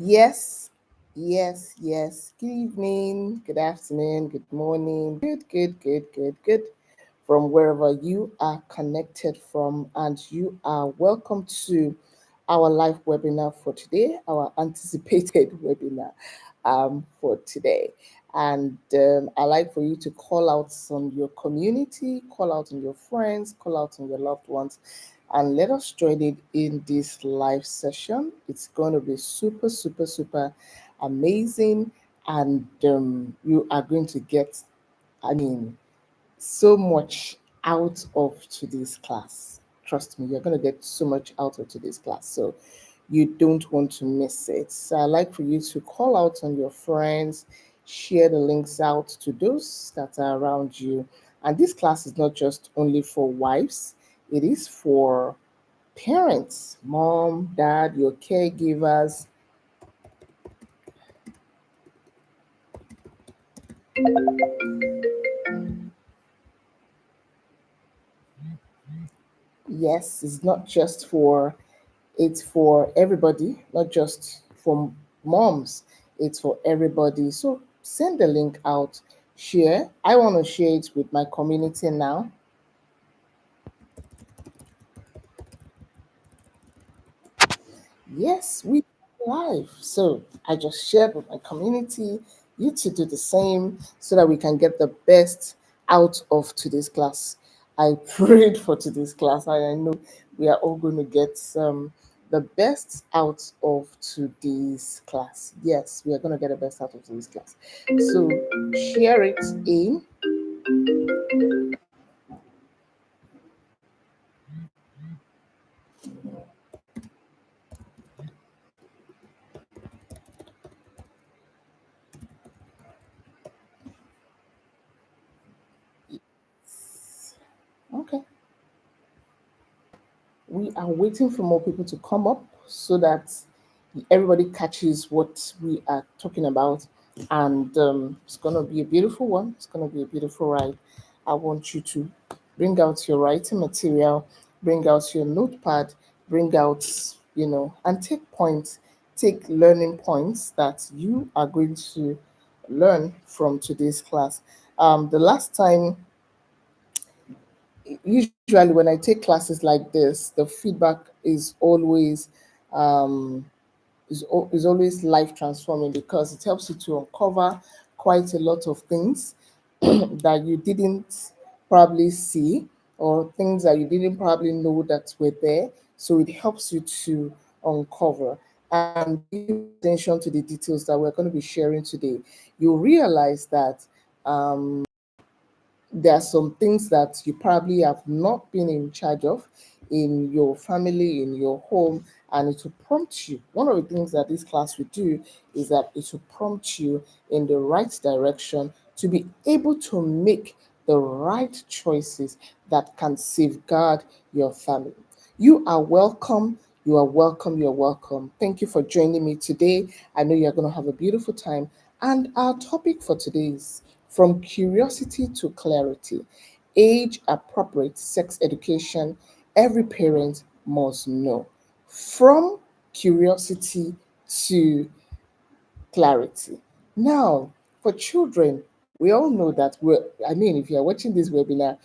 Yes, yes. Good evening, good afternoon, good morning. Good. From wherever you are connected from, and you are welcome to our live webinar for today, our anticipated webinar for today. And I like for you to call out on your community, call out on your friends, call out on your loved ones, and let us join it in this live session. It's going to be super amazing, and you are going to get, I mean, so much out of today's class. Trust me, you're going to get so much out of today's class. So you don't want to miss it. So I like for you to call out on your friends, share the links out to those that are around you. And this class is not just only for wives, it is for parents, mom, dad, your caregivers. Yes, it's for everybody, not just for moms. It's for everybody. So send the link out, share. I want to share it with my community now. Yes, we are live. So I just shared with my community. You to do the same so that we can get the best out of today's class. I prayed for today's class. I know we are all going to get the best out of today's class. Yes, we are going to get the best out of today's class. So share it in. Okay. We are waiting for more people to come up so that everybody catches what we are talking about. And it's going to be a beautiful one. It's going to be a beautiful ride. I want you to bring out your writing material, bring out your notepad, bring out, and take points, take learning points that you are going to learn from today's class. The last time, usually when I take classes like this, the feedback um, is always life transforming because it helps you to uncover quite a lot of things that you didn't probably see, or things that you didn't probably know that were there. So it helps you to uncover. And if you pay attention to the details that we're going to be sharing today, you'll realize that there are some things that you probably have not been in charge of in your family, in your home, and it will prompt you. One of the things that this class will do is that it will prompt you in the right direction to be able to make the right choices that can safeguard your family. You are welcome. You are welcome. You are welcome. Thank you for joining me today. I know you're going to have a beautiful time. And our topic for today is from curiosity to clarity, age appropriate sex education, every parent must know. From curiosity to clarity. Now, for children, we all know that if you're watching this webinar,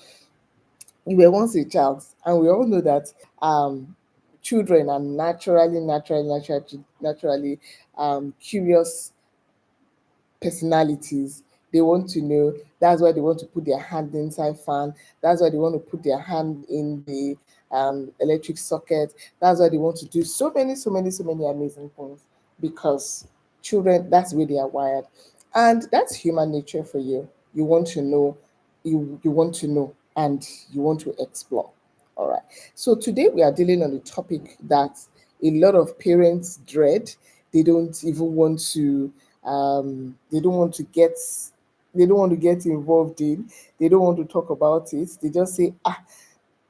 you were once a child, and we all know that children are naturally curious personalities. They want to know. That's why they want to put their hand inside fan. That's why they want to put their hand in the electric socket. That's why they want to do so many amazing things, because children, that's where they are wired. And that's human nature for you. You want to know, you want to know, and you want to explore. All right. So today we are dealing on a topic that a lot of parents dread. They don't even want to they don't want to get involved in. They don't want to talk about it. They just say,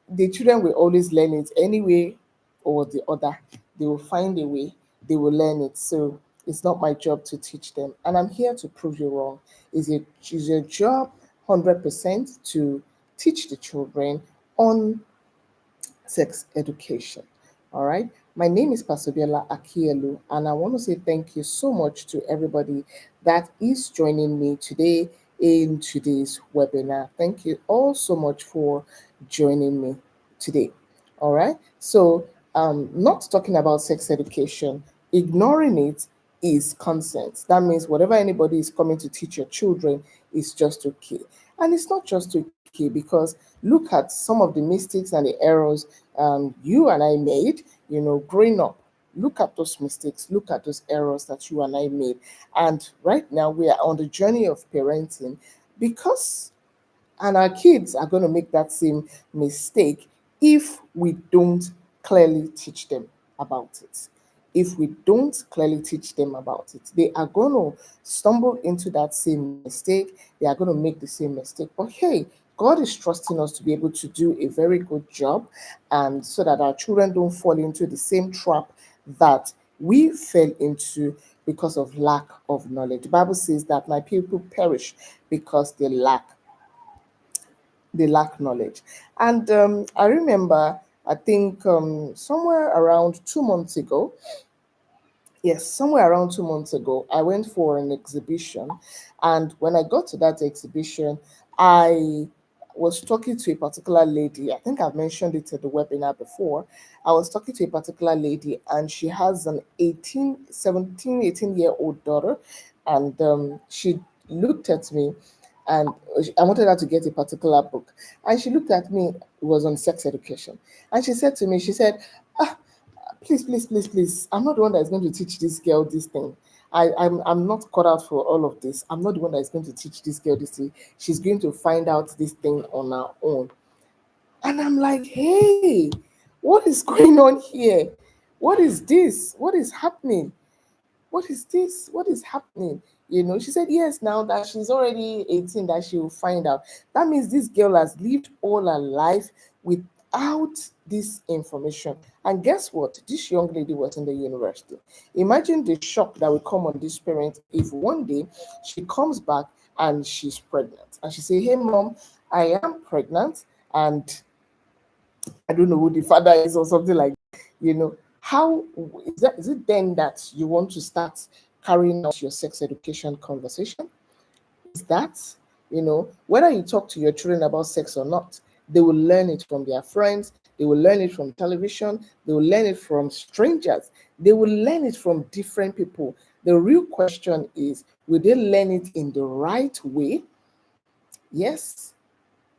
the children will always learn it anyway or the other. They will find a way, they will learn it. So it's not my job to teach them. And I'm here to prove you wrong. It's your job 100% to teach the children on sex education. All right. My name is Pasobiola Akielu, and I want to say thank you so much to everybody that is joining me today in today's webinar. Thank you all so much for joining me today. All right. So, not talking about sex education, ignoring it is consent. That means whatever anybody is coming to teach your children is just okay. And it's not just okay because look at some of the mistakes and the errors you and I made, growing up. Look at those mistakes, look at those errors that you and I made. And right now we are on the journey of parenting because and our kids are going to make that same mistake if we don't clearly teach them about it. If we don't clearly teach them about it, they are going to stumble into that same mistake. They are going to make the same mistake. But hey, God is trusting us to be able to do a very good job, and so that our children don't fall into the same trap that we fell into because of lack of knowledge. The Bible says that my people perish because they lack knowledge. And I remember, I think somewhere around 2 months ago, yes, somewhere around 2 months ago, I went for an exhibition. And when I got to that exhibition, I was talking to a particular lady. I think I've mentioned it at the webinar before. I was talking to a particular lady, and she has an 18 year old daughter. And she looked at me, and I wanted her to get a particular book. And she looked at me, it was on sex education. And she said to me, she said, "Ah, please, please, please, please. I'm not the one that is going to teach this girl this thing. I'm not cut out for all of this. I'm not the one that is going to teach this girl this thing. She's going to find out this thing on her own." And I'm like, hey, what is going on here? What is this? What is happening? What is this? What is happening? She said, yes, now that she's already 18, that she will find out. That means this girl has lived all her life without this information. And guess what? This young lady was in the university. Imagine the shock that will come on this parent if one day she comes back and she's pregnant. And she say, hey, mom, I am pregnant. And I don't know who the father is or something like that. How is it then that you want to start carrying out your sex education conversation? Is that, whether you talk to your children about sex or not, they will learn it from their friends, they will learn it from television, they will learn it from strangers, they will learn it from different people. The real question is, will they learn it in the right way? Yes,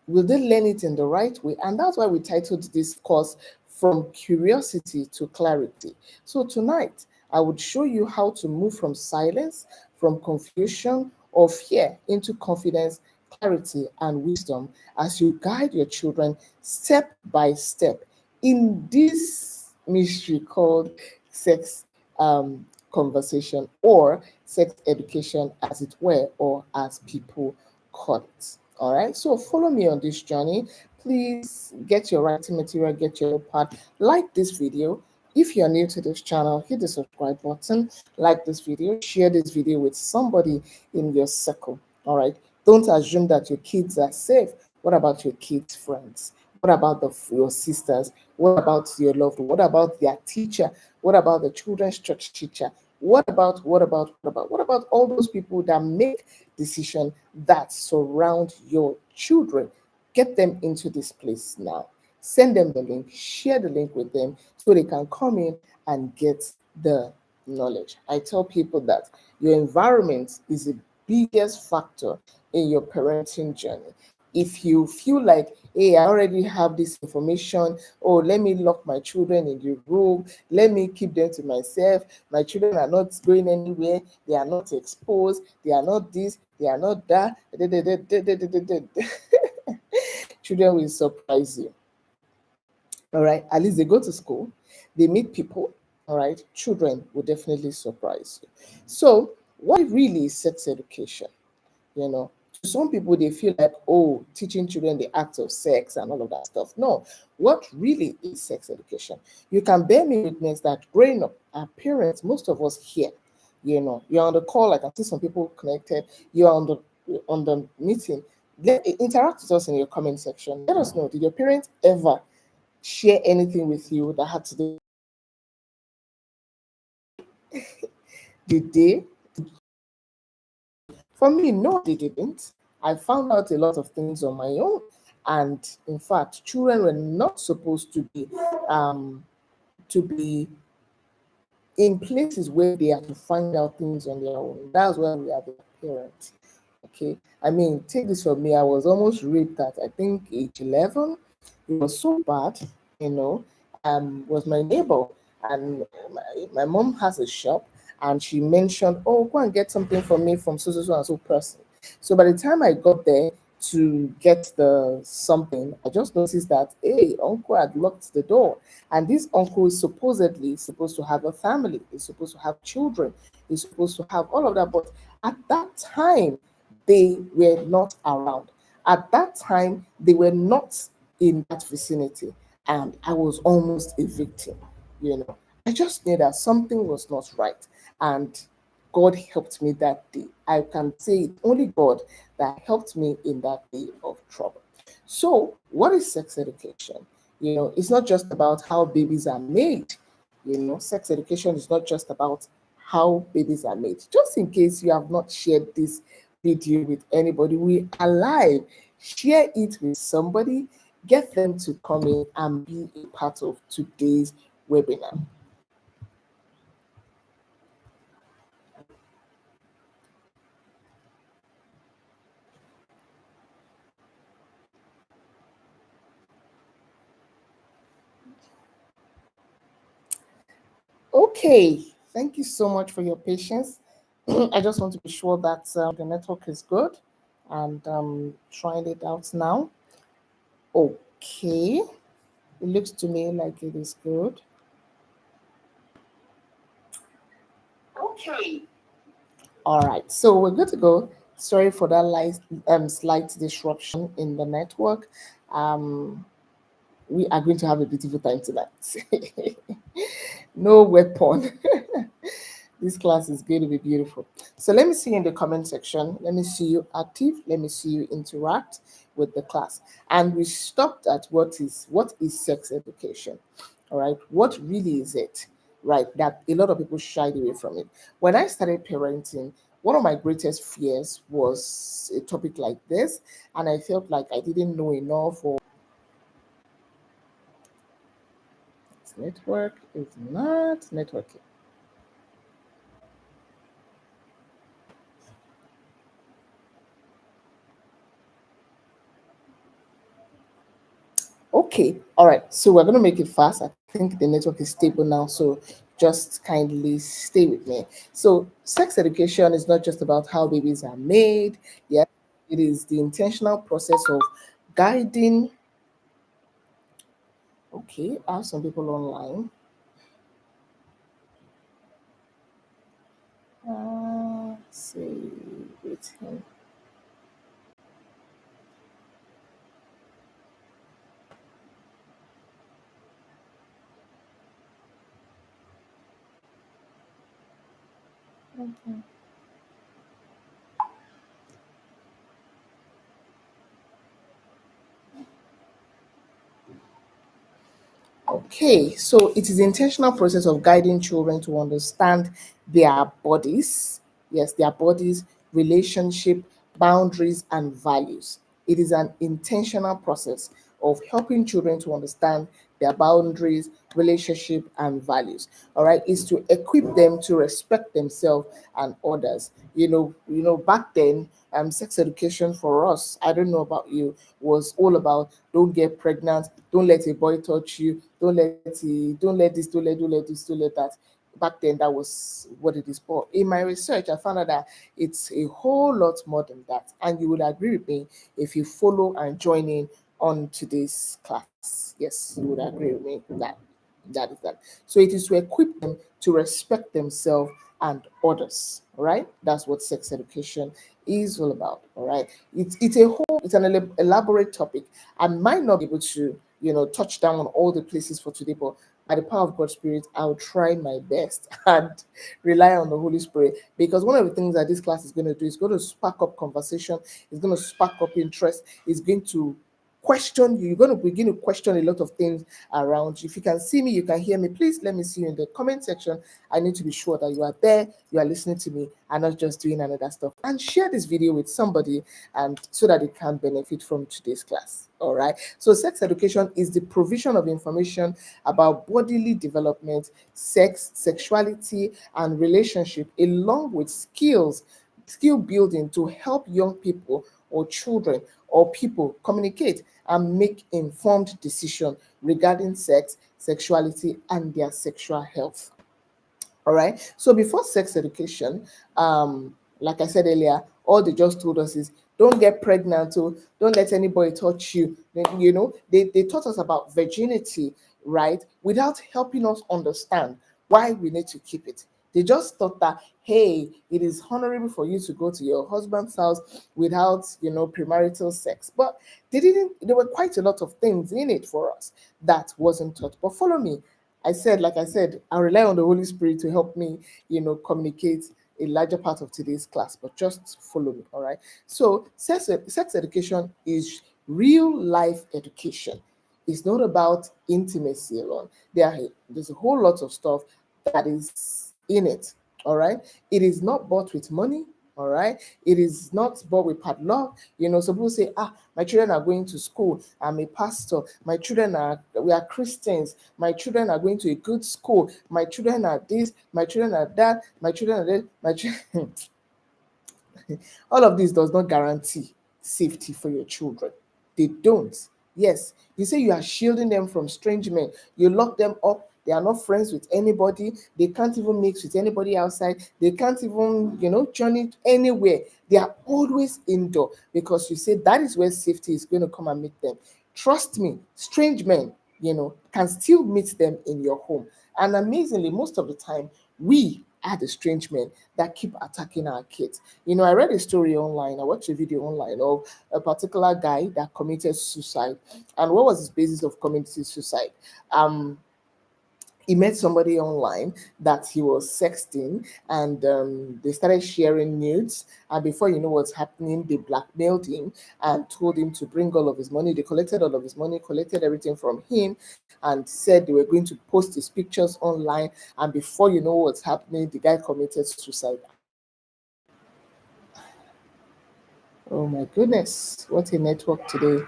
will they learn it in the right way? And that's why we titled this course From Curiosity to Clarity. So tonight, I would show you how to move from silence, from confusion or fear into confidence, clarity, and wisdom as you guide your children step by step in this mystery called sex conversation, or sex education, as it were, or as people call it. All right, so follow me on this journey. Please get your writing material, get your notepad, like this video. If you're new to this channel, hit the subscribe button, like this video, share this video with somebody in your circle. All right, don't assume that your kids are safe. What about your kids' friends? What about your sisters? What about your loved one? What about their teacher? What about the children's church teacher? What about all those people that make decisions that surround your children? Get them into this place now. Send them the link, share the link with them so they can come in and get the knowledge. I tell people that your environment is the biggest factor in your parenting journey. If you feel like, hey, I already have this information, oh, let me lock my children in the room, let me keep them to myself, my children are not going anywhere, they are not exposed, they are not this, they are not that, children will surprise you. All right, at least they go to school, they meet people. All right, children will definitely surprise you. So what really is sex education? To some people, they feel like, oh, teaching children the act of sex and all of that stuff. No, what really is sex education? You can bear me witness that growing up, our parents, most of us here, you're on the call. I can see some people connected. You're on the meeting. Interact with us in your comment section. Let us know, did your parents ever share anything with you that had to do Did they? For me, no, they didn't. I found out a lot of things on my own. And in fact, children were not supposed um, to be in places where they have to find out things on their own. That's why we are the parents. Okay. I mean, take this from me. I was almost raped at I think age 11. It was so bad, you know. Was my neighbor, and my mom has a shop, and she mentioned, "Oh, go and get something for me from so so so and so person." So by the time I got there to get the something, I just noticed that hey, uncle had locked the door, and this uncle is supposedly supposed to have a family, is supposed to have children, is supposed to have all of that, but at that time they were not around. At that time, they were not in that vicinity, and I was almost a victim. You know, I just knew that something was not right, and God helped me that day. I can say it's only God that helped me in that day of trouble. So, what is sex education? You know, it's not just about how babies are made. You know, sex education is not just about how babies are made. Just in case you have not shared this video with anybody, we are live. Share it with somebody, get them to come in and be a part of today's webinar. Okay, thank you so much for your patience. I just want to be sure that the network is good, and trying it out now. Okay, it looks to me like it is good. Okay. All right, so we're good to go. Sorry for that slight disruption in the network. Um, we are going to have a beautiful time tonight. No weapon. This class is going to be beautiful. So let me see you in the comment section. Let me see you active. Let me see you interact with the class. And we stopped at what is sex education. All right. What really is it? Right. That a lot of people shied away from it. When I started parenting, one of my greatest fears was a topic like this. And I felt like I didn't know enough, or network is not networking. Okay, all right. So we're going to make it fast. I think the network is stable now. So just kindly stay with me. So, sex education is not just about how babies are made. Yeah, it is the intentional process of guiding. Okay, I have some people online. Say with him. Okay. Okay, so it is the intentional process of guiding children to understand their bodies, yes, their bodies, relationship, boundaries, and values. It is an intentional process of helping children to understand their boundaries, relationship, and values. All right, is to equip them to respect themselves and others. Back then, sex education for us, I don't know about you, was all about don't get pregnant, don't let a boy touch you, don't let this, don't let this, don't let that. Back then, that was what it is. But in my research, I found out that it's a whole lot more than that. And you would agree with me if you follow and join in on today's class. Yes, you would agree with me that that is that. So it is to equip them to respect themselves and others. All right, that's what sex education is all about. All right, it's an elaborate topic. I might not be able to touch down on all the places for today, but by the power of God's Spirit, I'll try my best and rely on the Holy Spirit, because one of the things that this class is going to do is going to spark up conversation, it's going to spark up interest, it's going to question you. You're going to begin to question a lot of things around you. If you can see me, you can hear me, please let me see you in the comment section. I need to be sure that you are there, you are listening to me, and not just doing another stuff. And share this video with somebody, and so that they can benefit from today's class. All right. So sex education is the provision of information about bodily development, sex, sexuality, and relationship, along with skill building to help young people or children or people communicate and make informed decisions regarding sex, sexuality, and their sexual health. All right. So before sex education, like I said earlier, all they just told us is don't get pregnant, or don't let anybody touch you. They taught us about virginity, right? Without helping us understand why we need to keep it. They just thought that, hey, it is honorable for you to go to your husband's house without, premarital sex. But they didn't, there were quite a lot of things in it for us that wasn't taught. But follow me. Like I said, I rely on the Holy Spirit to help me, communicate a larger part of today's class, but just follow me, all right? So, sex education is real life education. It's not about intimacy alone. There's a whole lot of stuff that is in it, all right? It is not bought with money, all right? It is not bought with padlock. Some people say, my children are going to school. I'm a pastor. We are Christians. My children are going to a good school. My children are this. My children are that. My children are that. My children. All of this does not guarantee safety for your children. They don't. Yes, you say you are shielding them from strange men. You lock them up. They are not friends with anybody. They can't even mix with anybody outside. They can't even, journey anywhere. They are always indoor because you say that is where safety is going to come and meet them. Trust me, strange men, can still meet them in your home. And amazingly, most of the time, we are the strange men that keep attacking our kids. I read a story online, I watched a video online of a particular guy that committed suicide. And what was his basis of committing suicide? He met somebody online that he was sexting, and they started sharing nudes. And before you know what's happening, they blackmailed him and told him to bring all of his money. They collected all of his money, collected everything from him, and said they were going to post his pictures online. And before you know what's happening, the guy committed suicide. Oh my goodness, what a network today.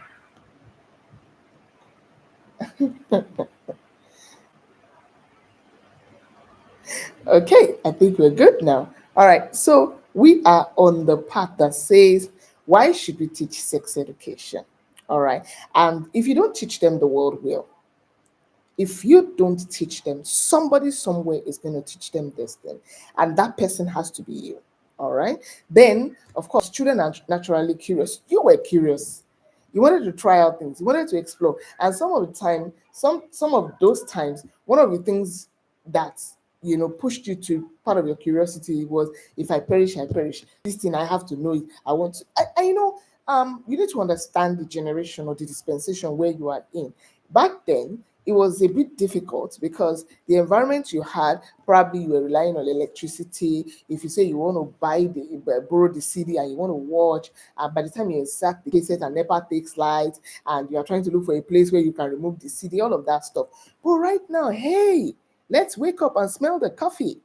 Okay, I think we're good now. All right, so we are on the path that says, why should we teach sex education? All right, and if you don't teach them, the world will. If you don't teach them, somebody somewhere is going to teach them this thing, and that person has to be you. All right, then of course, children are naturally curious. You were curious. You wanted to try out things. You wanted to explore, and some of the time, some of those times, one of the things that pushed you to part of your curiosity was, if I perish, I perish. This thing I have to know it. I want to. You need to understand the generation or the dispensation where you are in. Back then, it was a bit difficult because the environment you had, probably you were relying on electricity. If you say you want to borrow the CD and you want to watch, by the time you insert the cassette and NEPA takes light, and you are trying to look for a place where you can remove the CD, all of that stuff. But right now, hey, let's wake up and smell the coffee.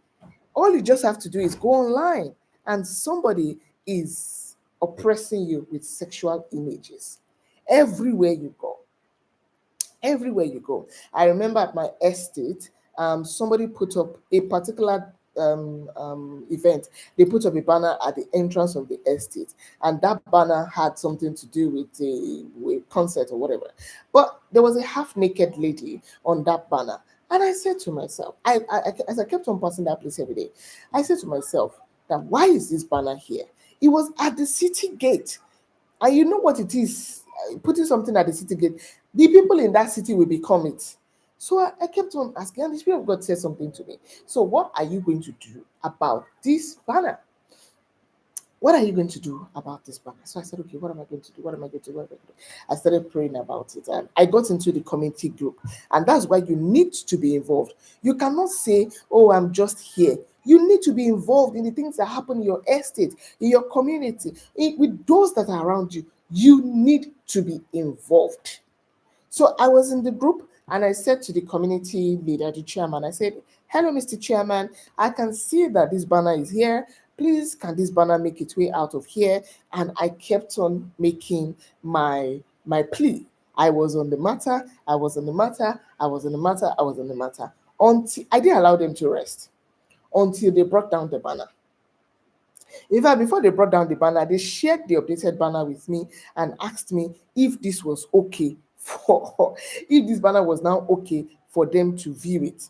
All you just have to do is go online, and somebody is oppressing you with sexual images everywhere you go. Everywhere you go. I remember at my estate, somebody put up a particular event. They put up a banner at the entrance of the estate, and that banner had something to do with a concert or whatever. But there was a half naked lady on that banner. And I said to myself, as I kept on passing that place every day, I said to myself, that why is this banner here? It was at the city gate. And you know what it is, putting something at the city gate, the people in that city will become it. So I kept on asking, and the Spirit of God said something to me. So, what are you going to do about this banner? What are you going to do about this banner? So I said, okay, what am I going to do? What am I going to do? What am I going to do? I started praying about it, and I got into the community group. And that's why you need to be involved. You cannot say, oh, I'm just here. You need to be involved in the things that happen in your estate, in your community, with those that are around you. You need to be involved. So I was in the group and I said to the community leader, the chairman, I said, "Hello, Mr. Chairman, I can see that this banner is here. Please, can this banner make its way out of here?" And I kept on making my plea. I was on the matter, I was on the matter, I was on the matter, I was on the matter. Until I didn't allow them to rest until they brought down the banner. In fact, before they brought down the banner, they shared the updated banner with me and asked me if this was okay for if this banner was now okay for them to view it,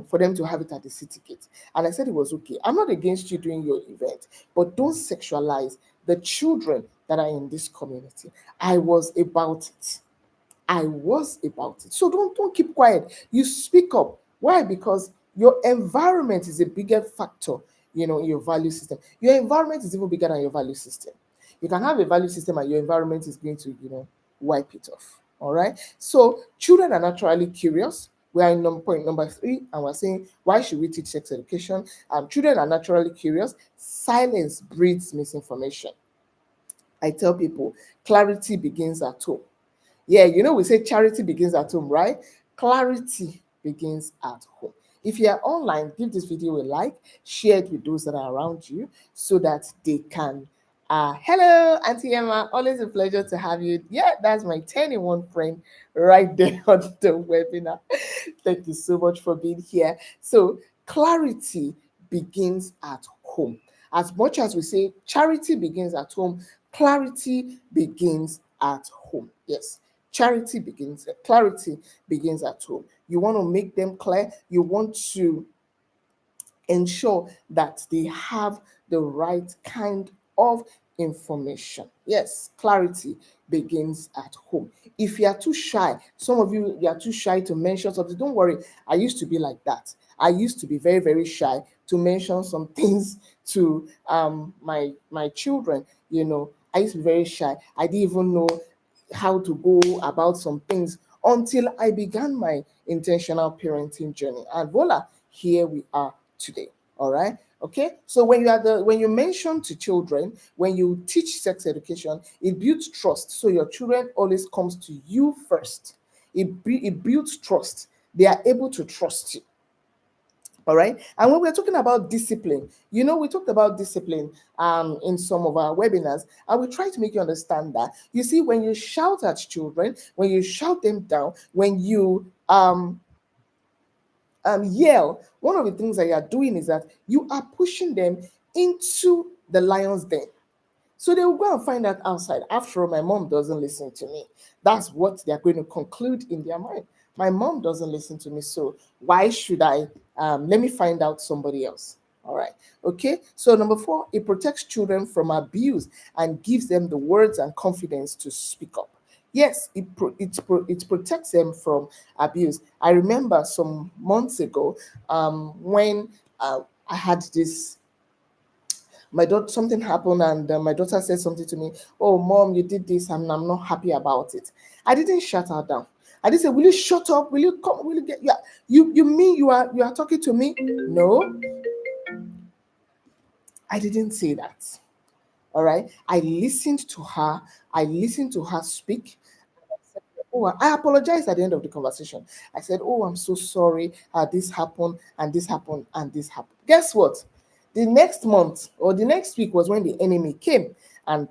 for them to have it at the city gate. And I said it was okay. I'm not against you doing your event, but don't sexualize the children that are in this community. I was about it. I was about it. So don't keep quiet. You speak up. Why? Because your environment is a bigger factor, in your value system. Your environment is even bigger than your value system. You can have a value system and your environment is going to, wipe it off. All right. So children are naturally curious. We are in point number 3, and we're saying, why should we teach sex education? Children are naturally curious. Silence breeds misinformation. I tell people, clarity begins at home. Yeah, we say charity begins at home, right? Clarity begins at home. If you are online, give this video a like, share it with those that are around you so that they can. Hello, Auntie Emma. Always a pleasure to have you. Yeah, that's my 10-in-1 friend right there on the webinar. Thank you so much for being here. So, clarity begins at home. As much as we say charity begins at home, clarity begins at home. Yes, clarity begins at home. You want to make them clear. You want to ensure that they have the right kind of information. Yes, clarity begins at home. If you are too shy, some of you are too shy to mention something, don't worry. I used to be like that. I used to be very, very shy to mention some things to my children. I used to be very shy. I didn't even know how to go about some things until I began my intentional parenting journey. And voila, here we are today. All right. Okay. So when you mention to children, when you teach sex education, it builds trust. So your children always comes to you first. It builds trust. They are able to trust you. All right. And when we're talking about discipline, we talked about discipline in some of our webinars, and we try to make you understand that. You see, when you shout at children, when you shout them down, when you yell, one of the things that you are doing is that you are pushing them into the lion's den. So they will go and find out outside. After all, my mom doesn't listen to me. That's what they're going to conclude in their mind. My mom doesn't listen to me, so why should I? Let me find out somebody else. All right. Okay. So number 4, it protects children from abuse and gives them the words and confidence to speak up. Yes, it protects them from abuse. I remember some months ago when I had this my daughter, something happened, and my daughter said something to me. "Oh, mom, you did this, and I'm not happy about it." I didn't shut her down. I didn't say, "Will you shut up? Will you come? Will you get?" Yeah, you mean you are talking to me? No, I didn't say that. All right, I listened to her. I listened to her speak. Oh, I apologized at the end of the conversation. I said, "Oh, I'm so sorry. This happened, and this happened, and this happened." Guess what? The next month or the next week was when the enemy came and,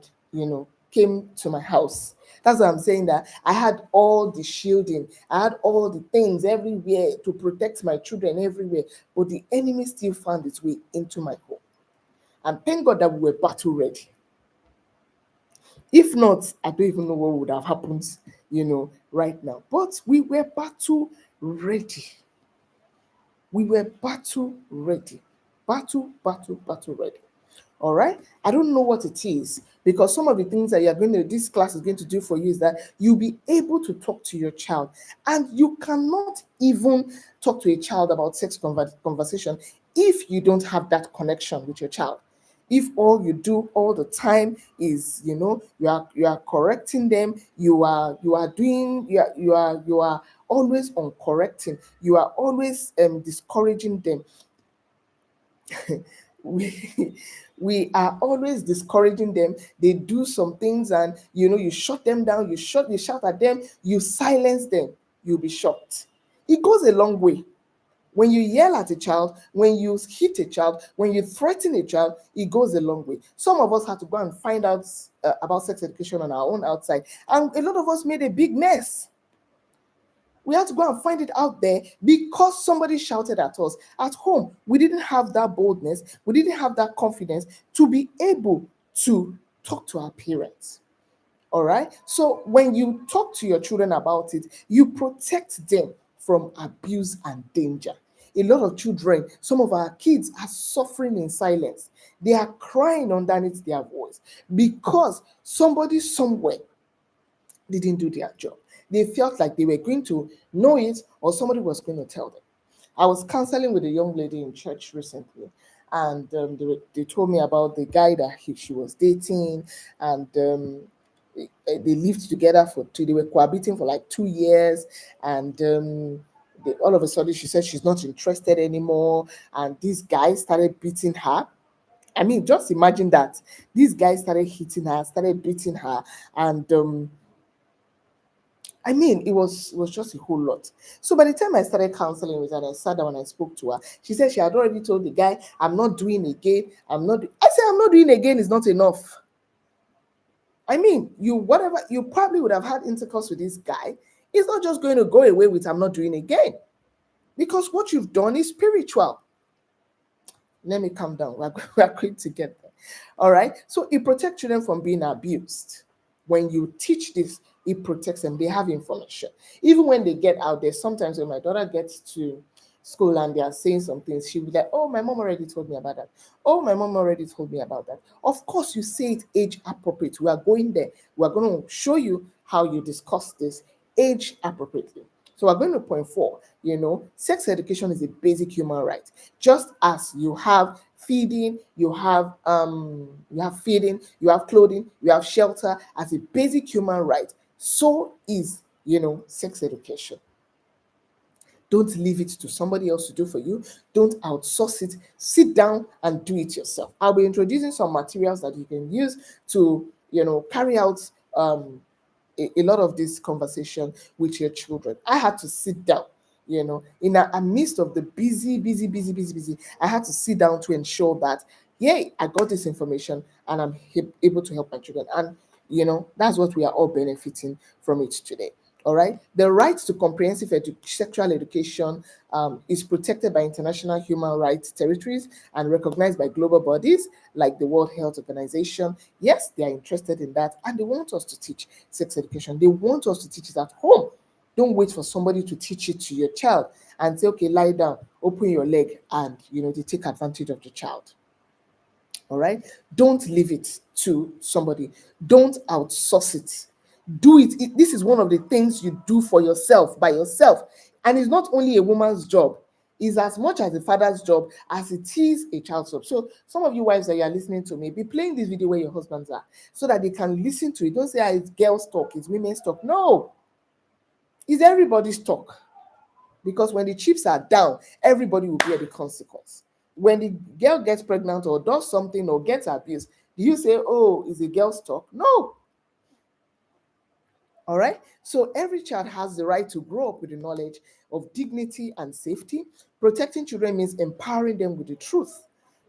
came to my house. That's why I'm saying that I had all the shielding, I had all the things everywhere to protect my children everywhere, but the enemy still found its way into my home. And thank God that we were battle ready. If not, I don't even know what would have happened, right now. But we were battle ready. We were battle ready. Battle ready. All right. I don't know what it is, because some of the things that this class is going to do for you is that you'll be able to talk to your child, and you cannot even talk to a child about sex conversation if you don't have that connection with your child. If all you do all the time is, you are correcting them, you are always on correcting, you are always discouraging them, we we are always discouraging them. They do some things, and you shut them down, you shout at them, you silence them. You'll be shocked. It goes a long way. When you yell at a child, when you hit a child, when you threaten a child, it goes a long way. Some of us had to go and find out about sex education on our own outside, and a lot of us made a big mess. We had to go and find it out there because somebody shouted at us. At home, we didn't have that boldness, we didn't have that confidence to be able to talk to our parents. All right. So when you talk to your children about it, you protect them from abuse and danger. A lot of children, some of our kids are suffering in silence. They are crying underneath their voice because somebody somewhere didn't do their job. They felt like they were going to know it, or somebody was going to tell them. I was counseling with a young lady in church recently, and they told me about the guy that she was dating, and they lived together for they were cohabiting for like 2 years, and all of a sudden she said she's not interested anymore, and this guy started beating her. I mean, just imagine that. This guy started hitting her, started beating her, and I mean, it was just a whole lot. So by the time I started counseling with her, and I sat down and I spoke to her, she said she had already told the guy, "I'm not doing again. I'm not." I said, "I'm not doing again is not enough." I mean, you probably would have had intercourse with this guy. It's not just going to go away with "I'm not doing again," because what you've done is spiritual. Let me calm down. We're going to get there. All right. So it protects children from being abused. When you teach this, it protects them. They have information. Even when they get out there, sometimes when my daughter gets to school and they are saying some things, she'll be like, "Oh, my mom already told me about that. Oh, my mom already told me about that." Of course, you say it age appropriate. We are going there. We are going to show you how you discuss this age appropriately. So we're going to point four. Sex education is a basic human right. Just as you have feeding, you have clothing, you have shelter as a basic human right. So is sex education. Don't leave it to somebody else to do for you. Don't outsource it. Sit down and do it yourself. I'll be introducing some materials that you can use to carry out a lot of this conversation with your children. I had to sit down, in a midst of the busy, busy, busy, busy, busy. I had to sit down to ensure that, yay, I got this information and I'm able to help my children. And, that's what we are all benefiting from it today. All right. The right to comprehensive sexual education is protected by international human rights territories and recognized by global bodies like the World Health Organization. Yes, they are interested in that, and they want us to teach sex education. They want us to teach it at home. Don't wait for somebody to teach it to your child and say, "Okay, lie down, open your leg," and they take advantage of the child. All right. Don't leave it to somebody. Don't outsource it. Do it. This is one of the things you do for yourself by yourself. And it's not only a woman's job, it's as much as a father's job as it is a child's job. So some of you wives that you are listening to me, be playing this video where your husbands are so that they can listen to it. Don't say, it's girls' talk, it's women's talk. No, it's everybody's talk. Because when the chips are down, everybody will bear the consequence. When the girl gets pregnant or does something or gets abused, do you say, "Oh, is a girl's talk"? No. All right. So every child has the right to grow up with the knowledge of dignity and safety. Protecting children means empowering them with the truth.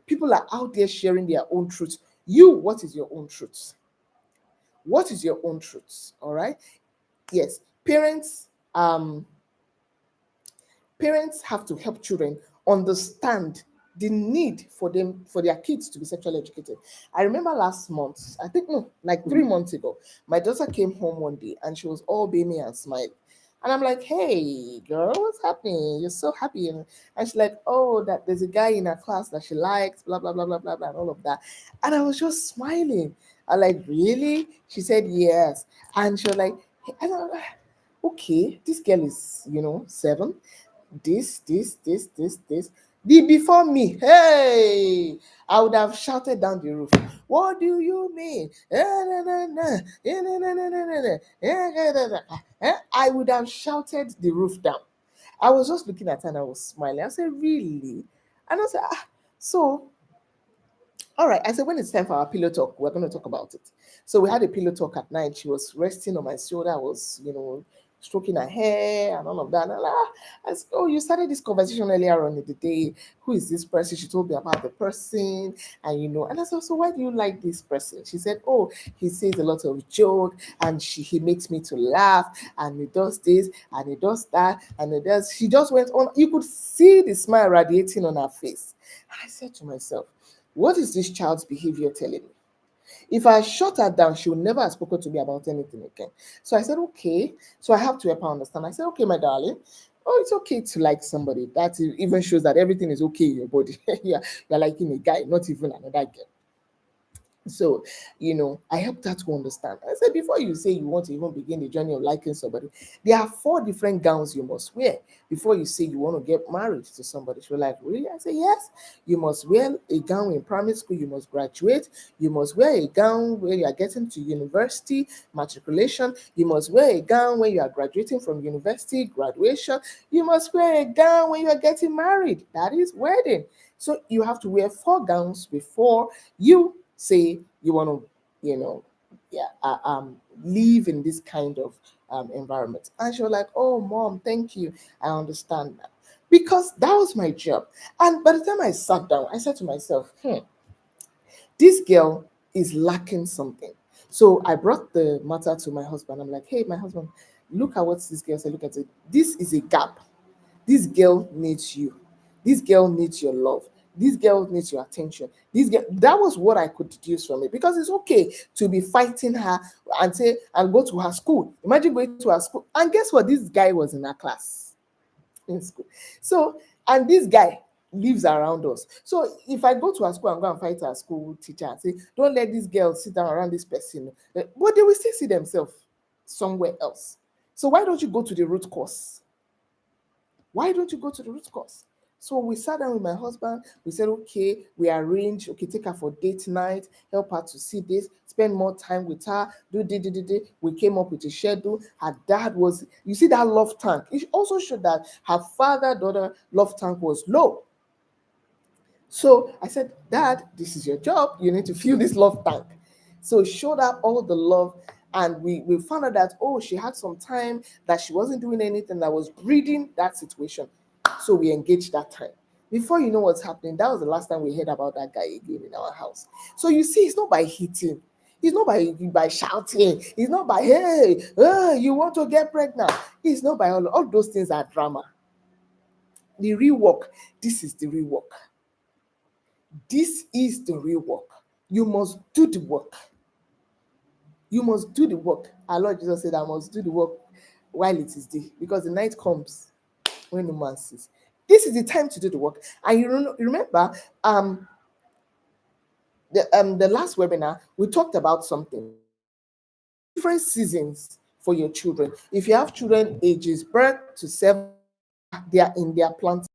People are out there sharing their own truth. What is your own truth? What is your own truth? All right. Yes. Parents have to help children understand the need for their kids to be sexually educated. I remember last month, I think no, like 3 months ago, my daughter came home one day and she was all beaming and smiling. And I'm like, "Hey, girl, what's happening? You're so happy." And she's like, "Oh, that there's a guy in her class that she likes, blah, blah, blah, blah, blah, blah, and all of that." And I was just smiling. I'm like, "Really?" She said, "Yes." And she was like, "Hey," and I'm like, "Okay, this girl is, 7. This. The before me, hey, I would have shouted down the roof. "What do you mean?" I would have shouted the roof down. I was just looking at her and I was smiling. I said, "Really?" And I said, "So All right. I said, when it's time for our pillow talk, we're going to talk about it. So we had a pillow talk at night. She was resting on my shoulder. I was, stroking her hair and all of that. And I said, oh, you started this conversation earlier on in the day. Who is this person? She told me about the person. And I said, so why do you like this person? She said, oh, he says a lot of joke and he makes me to laugh and he does this and he does that and he does. She just went on. You could see the smile radiating on her face. I said to myself, what is this child's behavior telling me? If I shut her down, she will never have spoken to me about anything again. So I said, okay. So I have to help her understand. I said, okay, my darling. Oh, it's okay to like somebody. That even shows that everything is okay in your body. Yeah, you're liking a guy, not even another girl. So, I helped her to understand. I said, before you say you want to even begin the journey of liking somebody, there are 4 different gowns you must wear before you say you want to get married to somebody. She was like, really? I said, yes. You must wear a gown in primary school. You must graduate. You must wear a gown when you are getting to university, matriculation. You must wear a gown when you are graduating from university, graduation. You must wear a gown when you are getting married. That is wedding. So you have to wear 4 gowns before you say you want to, yeah, live in this kind of environment. And she was like, oh, mom, thank you. I understand that. Because that was my job. And by the time I sat down, I said to myself, this girl is lacking something. So I brought the matter to my husband. I'm like, hey, my husband, look at what this girl said. Look at it. This is a gap. This girl needs you. This girl needs your love. This girl needs your attention. This girl, that was what I could deduce from it, because it's okay to be fighting her and say and go to her school. Imagine going to her school, and guess what? This guy was in her class in school. So, and this guy lives around us. So if I go to her school and go and fight her school teacher and say, don't let this girl sit down around this person, but they will still see themselves somewhere else. So why don't you go to the root cause? Why don't you go to the root cause? So we sat down with my husband. We said, okay, we arrange, okay, take her for date night, help her to see this, spend more time with her, do. We came up with a schedule. Her dad was, you see that love tank. It also showed that her father-daughter love tank was low. So I said, Dad, this is your job. You need to fill this love tank. So showed her all the love. And we found out that, oh, she had some time that she wasn't doing anything that was breeding that situation. So we engaged that time. Before you know what's happening, that was the last time we heard about that guy again in our house. So you see, it's not by hitting. It's not by shouting. It's not by, hey, you want to get pregnant. It's not by all those things are drama. The real work, this is the real work. This is the real work. You must do the work. You must do the work. Our Lord Jesus said, I must do the work while it is day, because the night comes when no man sees. This is the time to do the work. And you remember the last webinar, we talked about something. Different seasons for your children. If you have children ages birth to 7, they are in their planting.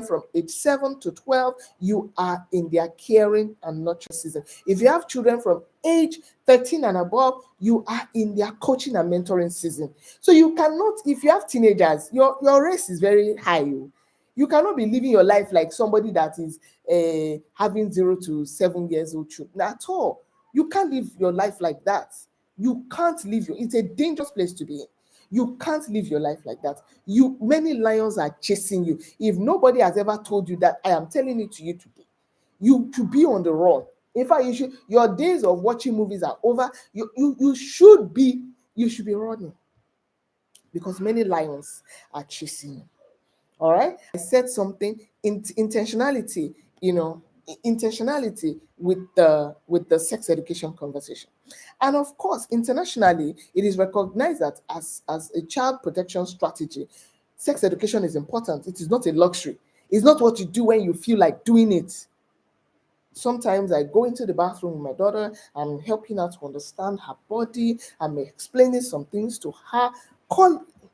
From age 7 to 12, you are in their caring and nurture season. If you have children from age 13 and above, you are in their coaching and mentoring season. So you cannot, if you have teenagers, your race is very high. You cannot be living your life like somebody that is having 0 to 7 years old children at all. You can't live your life like that. You can't live it's a dangerous place to be in. You can't live your life like that. Many lions are chasing you. If nobody has ever told you that, I am telling it to you today. You should be on the run. In fact, your days of watching movies are over. You should be running, because many lions are chasing you. All right. I said something, intentionality, intentionality with the sex education conversation. And of course, internationally, it is recognized that as a child protection strategy, sex education is important. It is not a luxury. It's not what you do when you feel like doing it. Sometimes I go into the bathroom with my daughter, I'm helping her to understand her body, I'm explaining some things to her.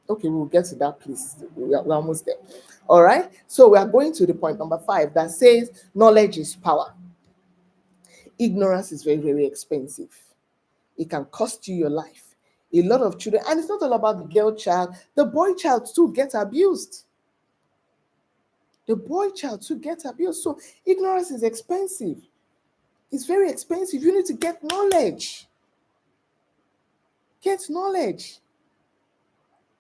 Okay, we'll get to that, please. We're almost there. All right. So we are going to the point number 5 that says knowledge is power. Ignorance is very, very expensive. It can cost you your life. A lot of children, and it's not all about the girl child, the boy child too gets abused. The boy child too gets abused. So ignorance is expensive. It's very expensive. You need to get knowledge. Get knowledge.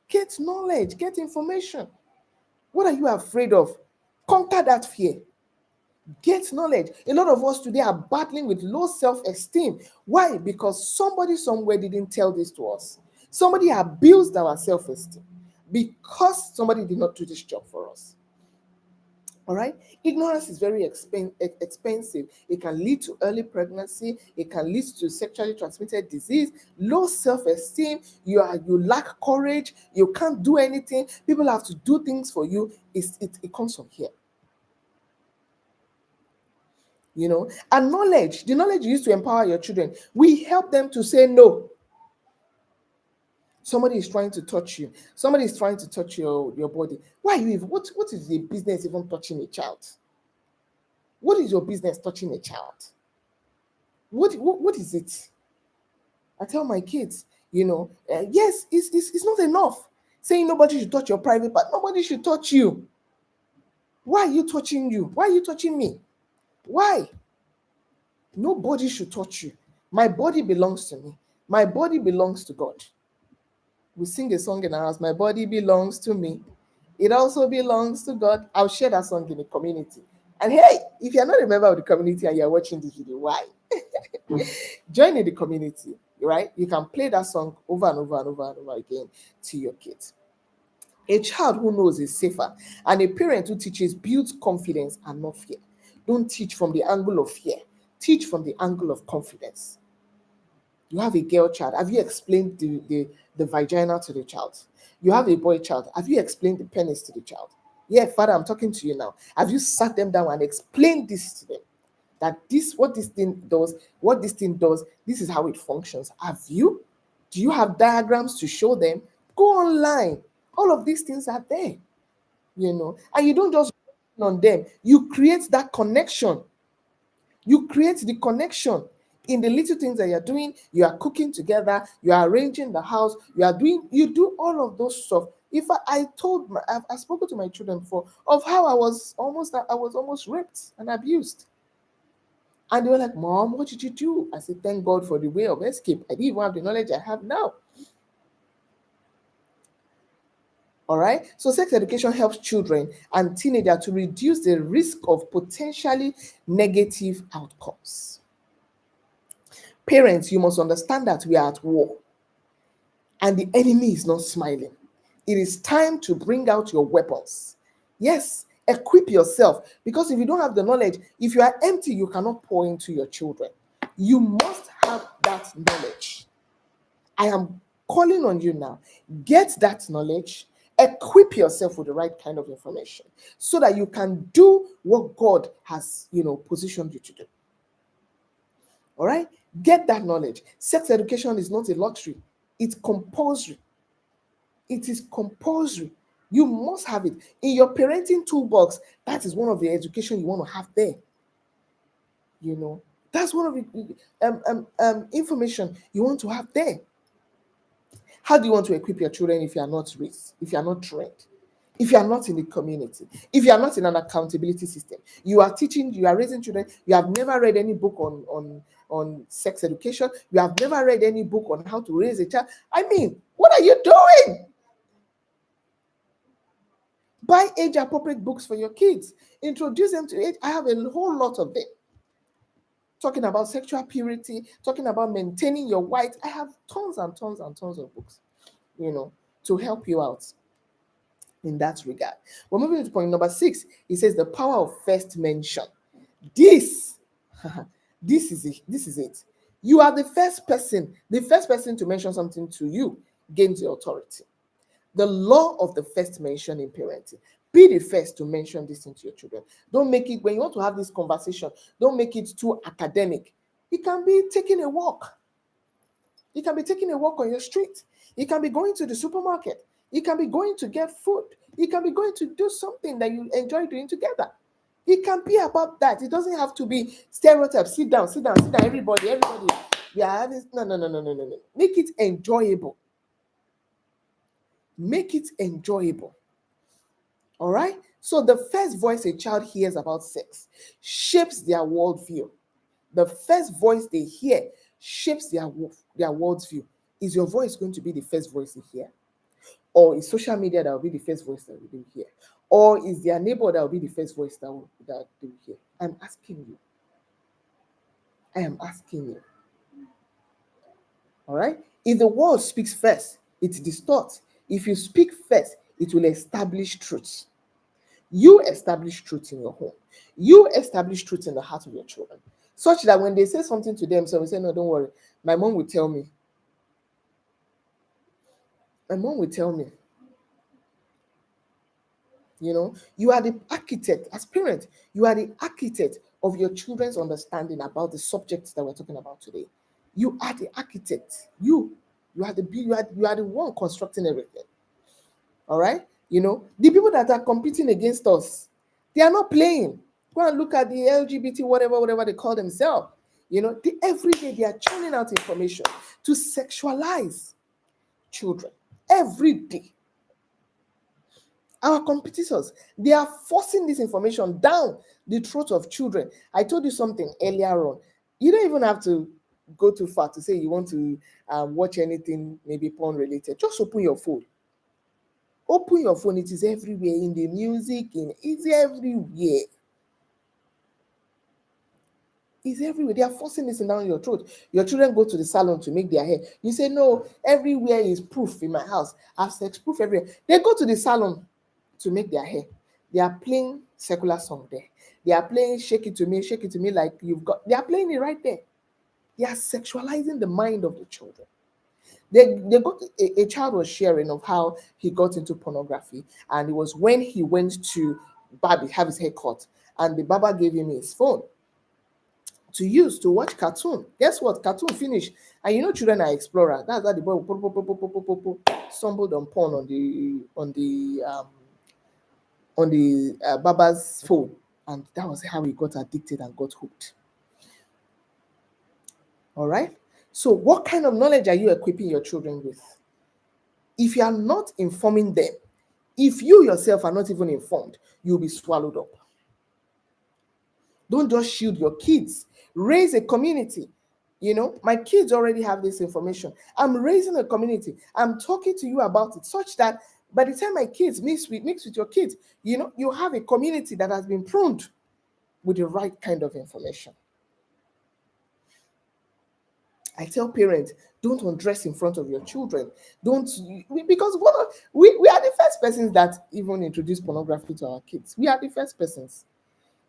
Get knowledge. Get information. What are you afraid of? Conquer that fear. Get knowledge. A lot of us today are battling with low self-esteem. Why? Because somebody somewhere didn't tell this to us. Somebody abused our self-esteem because somebody did not do this job for us. All right. Ignorance is very expensive. It can lead to early pregnancy. It can lead to sexually transmitted disease, low self-esteem. You lack courage. You can't do anything. People have to do things for you. It comes from here. And knowledge, the knowledge you use to empower your children, we help them to say no. Somebody is trying to touch you. Somebody is trying to touch your body. Why are you even, what is the business even touching a child? What is your business touching a child? What is it? I tell my kids, yes, it's not enough saying nobody should touch your private part. Nobody should touch you. Why are you touching you? Why are you touching me? Why? Nobody should touch you. My body belongs to me. My body belongs to God. We sing a song in our house, my body belongs to me. It also belongs to God. I'll share that song in the community. And hey, if you're not a member of the community and you're watching this video, why? Join in the community, right? You can play that song over and over and over and over again to your kids. A child who knows is safer, and a parent who teaches builds confidence and not fear. Don't teach from the angle of fear. Teach from the angle of confidence. You have a girl child. Have you explained the vagina to the child? You have a boy child. Have you explained the penis to the child? Yeah, Father, I'm talking to you now. Have you sat them down and explained this to them? That what this thing does, this is how it functions. Have you? Do you have diagrams to show them? Go online. All of these things are there, and you don't just on them. You create that connection. You create the connection in the little things that you're doing. You are cooking together, you are arranging the house, you do all of those stuff. If I've spoken to my children before of how I was almost raped and abused. And they were like, Mom, what did you do? I said, thank God for the way of escape. I didn't even have the knowledge I have now. All right. So sex education helps children and teenagers to reduce the risk of potentially negative outcomes. Parents, you must understand that we are at war and the enemy is not smiling. It is time to bring out your weapons. Yes, equip yourself, because if you don't have the knowledge, if you are empty, you cannot pour into your children. You must have that knowledge. I am calling on you now. Get that knowledge. Equip yourself with the right kind of information so that you can do what God has, positioned you to do. All right? Get that knowledge. Sex education is not a luxury. It's compulsory. It is compulsory. You must have it. In your parenting toolbox, that is one of the education you want to have there. That's one of the information you want to have there. How do you want to equip your children if you are not raised, if you are not trained, if you are not in the community, if you are not in an accountability system? You are raising children, you have never read any book on sex education, you have never read any book on how to raise a child. I mean, what are you doing? Buy age-appropriate books for your kids. Introduce them to it. I have a whole lot of them. Talking about sexual purity, talking about maintaining your white. I have tons and tons and tons of books, to help you out in that regard. We're moving to point number 6. It says the power of first mention. This is it. You are the first person to mention something to you gains your authority. The law of the first mention in parenting. Be the first to mention this into your children. Don't make it, when you want to have this conversation, don't make it too academic. It can be taking a walk. You can be taking a walk on your street. You can be going to the supermarket. You can be going to get food. You can be going to do something that you enjoy doing together. It can be about that. It doesn't have to be stereotypes. Sit down, everybody. We are having, no. Make it enjoyable. Make it enjoyable. All right? So the first voice a child hears about sex shapes their worldview. The first voice they hear shapes their worldview. Is your voice going to be the first voice they hear? Or is social media that will be the first voice that they will hear? Or is their neighbor that will be the first voice that they will hear? I'm asking you. I am asking you. All right? If the world speaks first, it distorts. If you speak first, it will establish truth. You establish truth in your home. You establish truth in the heart of your children. Such that when they say something to them, so we say, no, don't worry. My mom will tell me. My mom will tell me. You are the architect. As parents, you are the architect of your children's understanding about the subjects that we're talking about today. You are the architect. You are the one constructing everything. All right? The people that are competing against us, they are not playing. Go and look at the LGBT, whatever they call themselves. Every day they are churning out information to sexualize children. Every day. Our competitors, they are forcing this information down the throat of children. I told you something earlier on. You don't even have to go too far to say you want to watch anything, maybe porn related. Just open your phone. Open your phone. It is everywhere, in the music, it's everywhere. It's everywhere. They are forcing this down your throat. Your children go to the salon to make their hair. You say, no, everywhere is proof in my house. I have sex proof everywhere. They go to the salon to make their hair. They are playing secular song there. They are playing shake it to me like you've got. They are playing it right there. They are sexualizing the mind of the children. They got a child was sharing of how he got into pornography, and it was when he went to Barbie have his hair cut, and the barber gave him his phone to use to watch cartoon. Guess what? Cartoon finished. And children are explorer. That's why the boy stumbled on porn on the barber's phone, and that was how he got addicted and got hooked. All right. So, what kind of knowledge are you equipping your children with? If you are not informing them, if you yourself are not even informed, you'll be swallowed up. Don't just shield your kids. Raise a community. My kids already have this information. I'm raising a community. I'm talking to you about it such that by the time my kids mix with your kids, you have a community that has been pruned with the right kind of information. I tell parents, don't undress in front of your children. Don't, because we are the first persons that even introduce pornography to our kids. We are the first persons.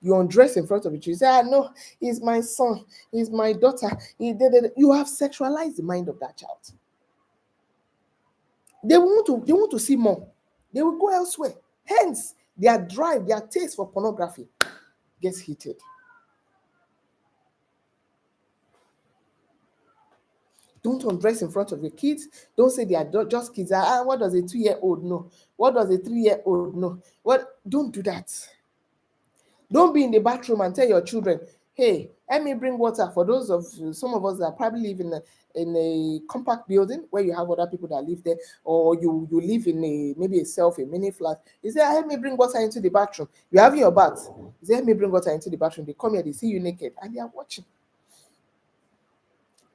You undress in front of it. You say, no, he's my son, he's my daughter. You have sexualized the mind of that child. They want to see more. They will go elsewhere. Hence, their drive, their taste for pornography gets heated. Don't undress in front of your kids. Don't say they are just kids. What does a 2-year-old know? What does a 3-year-old know? Don't do that. Don't be in the bathroom and tell your children, hey, let me bring water. For those of some of us that probably live in a compact building where you have other people that live there, or you live in maybe a mini flat. You say, help me bring water into the bathroom. You're having your bath. You say, help me bring water into the bathroom. They come here, they see you naked, and they are watching.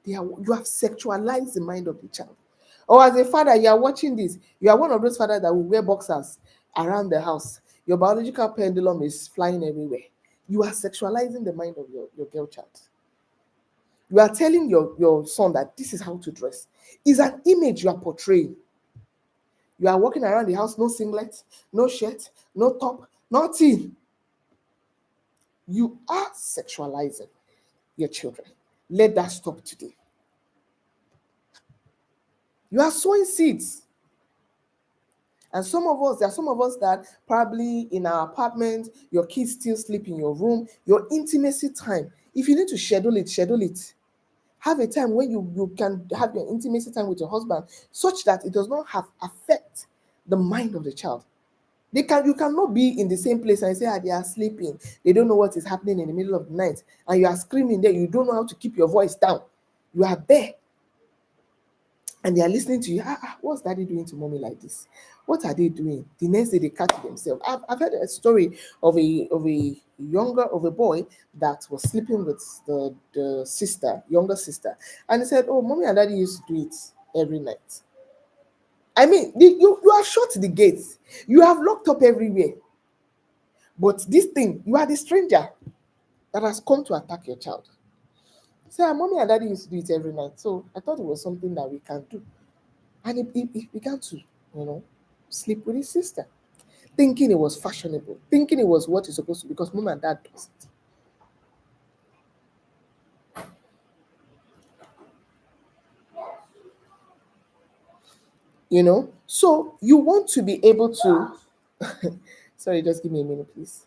You have sexualized the mind of the child. Or as a father, you are watching this. You are one of those fathers that will wear boxers around the house. Your biological pendulum is flying everywhere. You are sexualizing the mind of your girl child. You are telling your son that this is how to dress. It's an image you are portraying. You are walking around the house, no singlet, no shirt, no top, nothing. You are sexualizing your children. Let that stop today. You are sowing seeds. And there are some of us that probably in our apartment, your kids still sleep in your room, your intimacy time. If you need to schedule it. Have a time when you can have your intimacy time with your husband such that it does not affect the mind of the child. You cannot be in the same place and say, they are sleeping. They don't know what is happening in the middle of the night. And you are screaming there. You don't know how to keep your voice down. You are there. and they are listening to you. What's daddy doing to mommy like this? What are they doing? The next day they catch themselves. I've heard a story of a boy that was sleeping with the sister, younger sister, and he said, "Oh, mommy and daddy used to do it every night." I mean, you have shut the gates, you have locked up everywhere, but this thing, you are the stranger that has come to attack your child. Say, mommy and daddy used to do it every night, so I thought it was something that we can do. And he began to, sleep with his sister, thinking it was fashionable, thinking it was what it's supposed to be because mom and dad does it. So you want to be able to sorry, just give me a minute, please.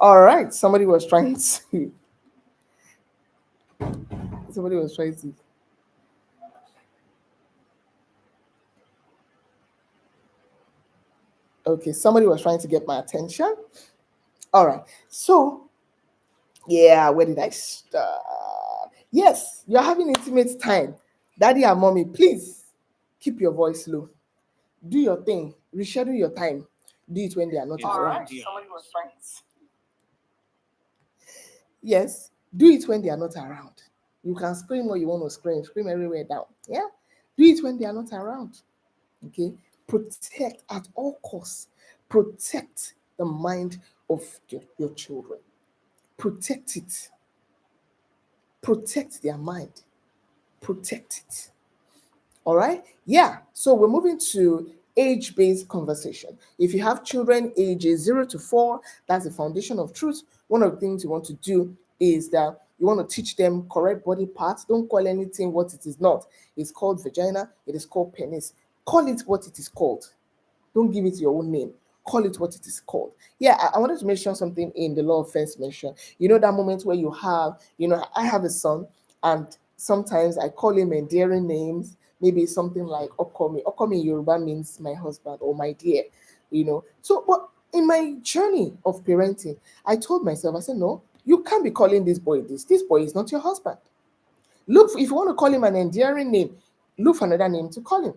All right, somebody was trying to okay, somebody was trying to get my attention. All right, so yeah, where did I start? Yes, you're having intimate time. Daddy and mommy, please keep your voice low. Do your thing, reschedule your time. Do it when they are not around. Somebody was trying. Yes, do it when they are not around. You can scream what you want to scream everywhere down. Yeah, do it when they are not around. Okay, protect at all costs. Protect the mind of your children. Protect it. Protect their mind. Protect it. All right. Yeah. So we're moving to age based conversation. If you have children ages 0 to 4, that's the foundation of truth. One of the things you want to do is that you want to teach them correct body parts. Don't call anything what it is not. It's called vagina, it is called penis. Call it what it is called. Don't give it your own name. Call it what it is called. Yeah, I wanted to mention something in the law of first mention. That moment where I have a son, and sometimes I call him endearing names, maybe something like Okomi. Okomi in Yoruba means my husband or my dear, So, but in my journey of parenting, I told myself, I said, no, you can't be calling this boy this. This boy is not your husband. Look, if you want to call him an endearing name, look for another name to call him.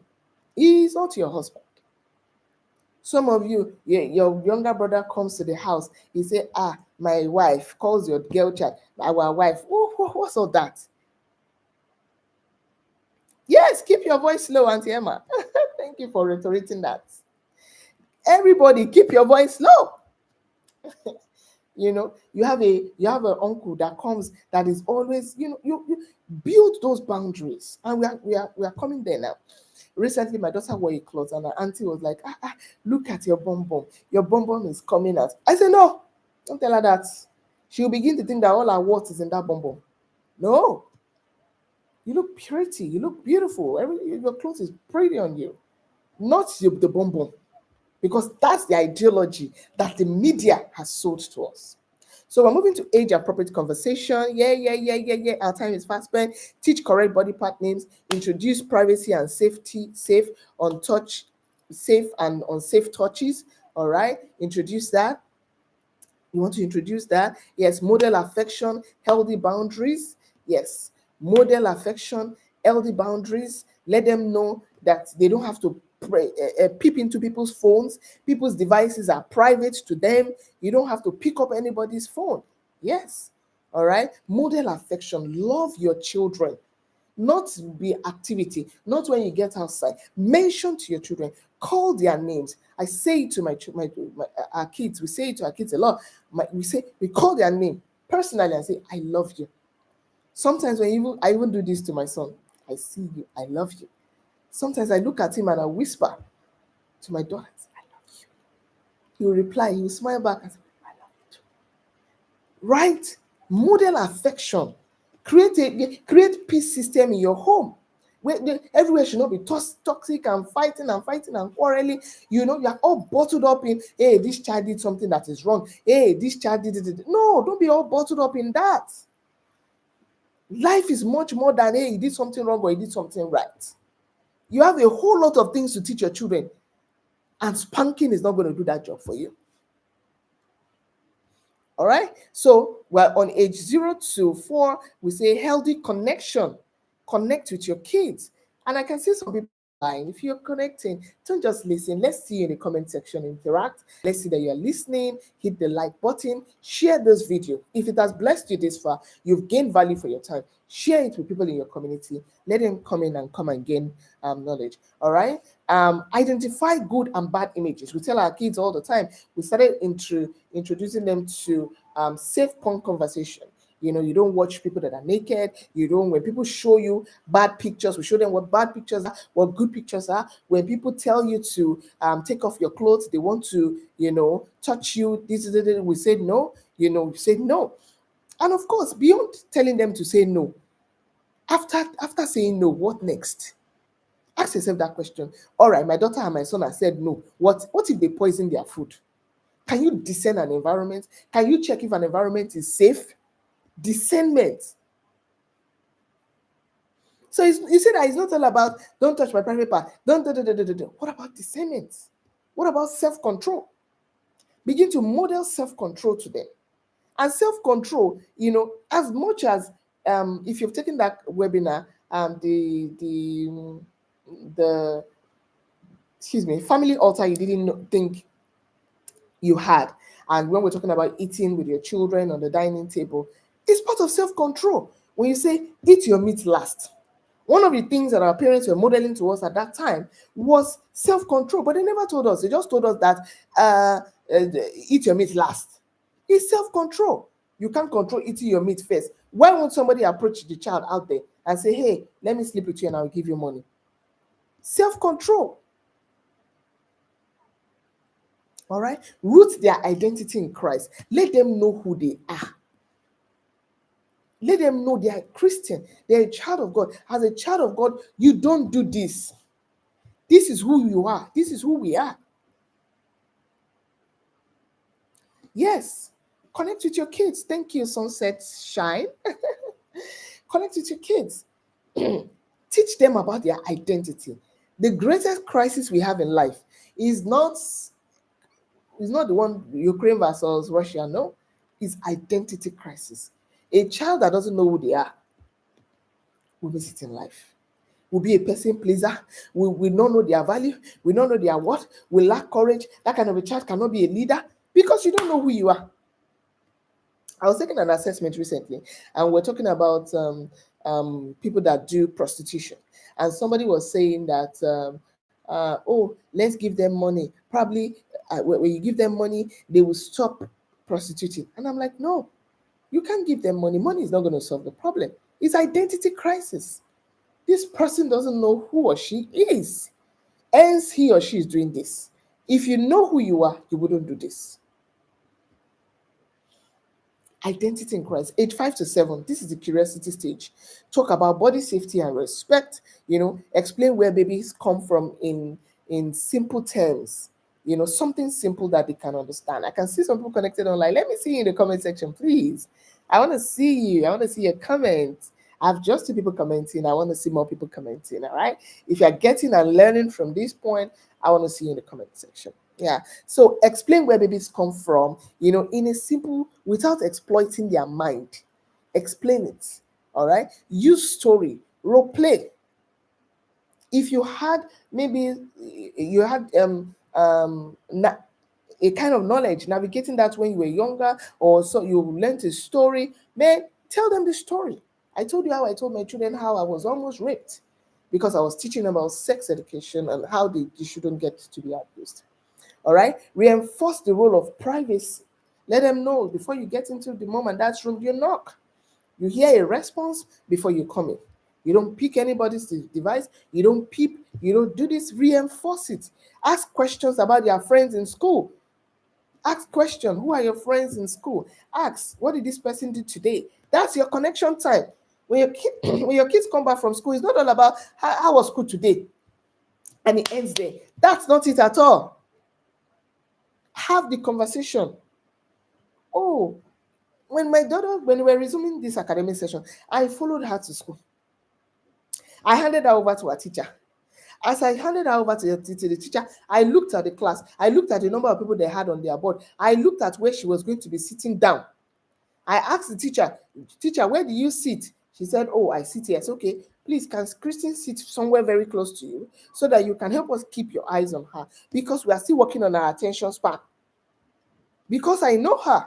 He is not your husband. Some of you, your younger brother comes to the house, he say, my wife calls your girl child, our wife. What's all that? Yes, keep your voice low, Auntie Emma. Thank you for reiterating that. Everybody, keep your voice low. You have an uncle that comes that is always, you build those boundaries. And we are coming there now. Recently, my daughter wore a cloth, and her auntie was like, look at your bum bum. Your bum bum is coming out. I said, no, don't tell her that. She'll begin to think that all her worth is in that bum bum. No. You look pretty. You look beautiful. Your clothes is pretty on you. Not the bum bum. Because that's the ideology that the media has sold to us. So we're moving to age-appropriate conversation. Yeah. Our time is fast spent. Teach correct body part names. Introduce privacy and safety, safe and unsafe touches. All right. Introduce that. You want to introduce that? Yes. Model affection, healthy boundaries. Yes. Model affection, healthy boundaries. Let them know that they don't have to peep into people's phones. People's devices are private to them. You don't have to pick up anybody's phone. Yes. All right. Model affection. Love your children. Not be activity, not when you get outside. Mention to your children, call their names. I say it to our kids, we say it to our kids a lot. We call their name personally and say, I love you. Sometimes I even do this to my son. I see you, I love you. Sometimes I look at him and I whisper to my daughter, I love you. He will reply, he will smile back and say, I love you. Right? Model affection. Create peace system in your home. Everywhere should not be toxic and fighting and fighting and quarreling. You are all bottled up in, hey, this child did something that is wrong. Hey, this child did it. No, don't be all bottled up in that. Life is much more than, hey, he did something wrong or he did something right. You have a whole lot of things to teach your children, and spanking is not going to do that job for you. All right. So we're on age 0 to 4. We say healthy connection. Connect with your kids. And I can see some people online. If you're connecting, don't just listen. Let's see you in the comment section. Interact. Let's see that you're listening. Hit the like button. Share this video. If it has blessed you this far, you've gained value for your time. Share it with people in your community. Let them come in and come and gain knowledge. All right. Identify good and bad images. We tell our kids all the time. We started introducing them to safe porn conversation. You don't watch people that are naked. When people show you bad pictures, we show them what bad pictures are, what good pictures are. When people tell you to take off your clothes, they want to, touch you, we say no, we say no. And of course, beyond telling them to say no, after saying no, what next? Ask yourself that question. All right, my daughter and my son have said no. What if they poison their food? Can you discern an environment? Can you check if an environment is safe? Discernment. So you see that it's not all about don't touch my private part. Don't. What about discernment? What about self-control? Begin to model self-control to them. And self-control, as much as if you've taken that webinar, the family altar you didn't think you had, and when we're talking about eating with your children on the dining table, it's part of self-control. When you say eat your meat last, one of the things that our parents were modeling to us at that time was self-control, but they never told us. They just told us that eat your meat last. It's self-control. You can't control eating your meat first. Why won't somebody approach the child out there and say, hey, let me sleep with you and I'll give you money? Self-control. All right? Root their identity in Christ. Let them know who they are. Let them know they are Christian. They're a child of God. As a child of God, you don't do this. This is who you are. This is who we are. Yes. Connect with your kids. Thank you, Sunset Shine. Connect with your kids. Teach them about their identity. The greatest crisis we have in life is not the one Ukraine versus Russia. No, it's identity crisis. A child that doesn't know who they are will miss it in life. Will be a person pleaser. We don't know their value. We don't know their worth. We lack courage. That kind of a child cannot be a leader because you don't know who you are. I was taking an assessment recently, and we're talking about people that do prostitution. And somebody was saying that, let's give them money. Probably when you give them money, they will stop prostituting. And I'm like, no, you can't give them money. Money is not going to solve the problem. It's identity crisis. This person doesn't know who or she is. Hence, he or she is doing this. If you know who you are, you wouldn't do this. Identity in Christ, age 5 to 7. This is the curiosity stage. Talk about body safety and respect. Explain where babies come from in simple terms. Something simple that they can understand. I can see some people connected online. Let me see you in the comment section, please. I want to see you. I want to see your comments. I have just 2 people commenting. I want to see more people commenting. All right. If you're getting and learning from this point, I want to see you in the comment section. Yeah. So explain where babies come from, in a simple, without exploiting their mind. Explain it. All right. Use story, role play. If you had maybe you had a kind of knowledge navigating that when you were younger, or so you learned a story, man, tell them the story. I told you how I told my children how I was almost raped because I was teaching about sex education and how they shouldn't get to be abused. All right. Reinforce the role of privacy. Let them know before you get into the mom and dad's room, you knock. You hear a response before you come in. You don't pick anybody's device. You don't peep. You don't do this. Reinforce it. Ask questions about your friends in school. Ask questions. Who are your friends in school? Ask, what did this person do today? That's your connection time. When your kids come back from school, it's not all about how was school today and it ends there. That's not it at all. Have the conversation. Oh, when we were resuming this academic session, I followed her to school. I handed her over to her teacher. As I handed her over to the teacher, I looked at the class. I looked at the number of people they had on their board. I looked at where she was going to be sitting down. I asked the teacher, where do you sit? She said, oh, I sit here. I said, okay, please, can Christine sit somewhere very close to you so that you can help us keep your eyes on her? Because we are still working on our attention span. Because I know her.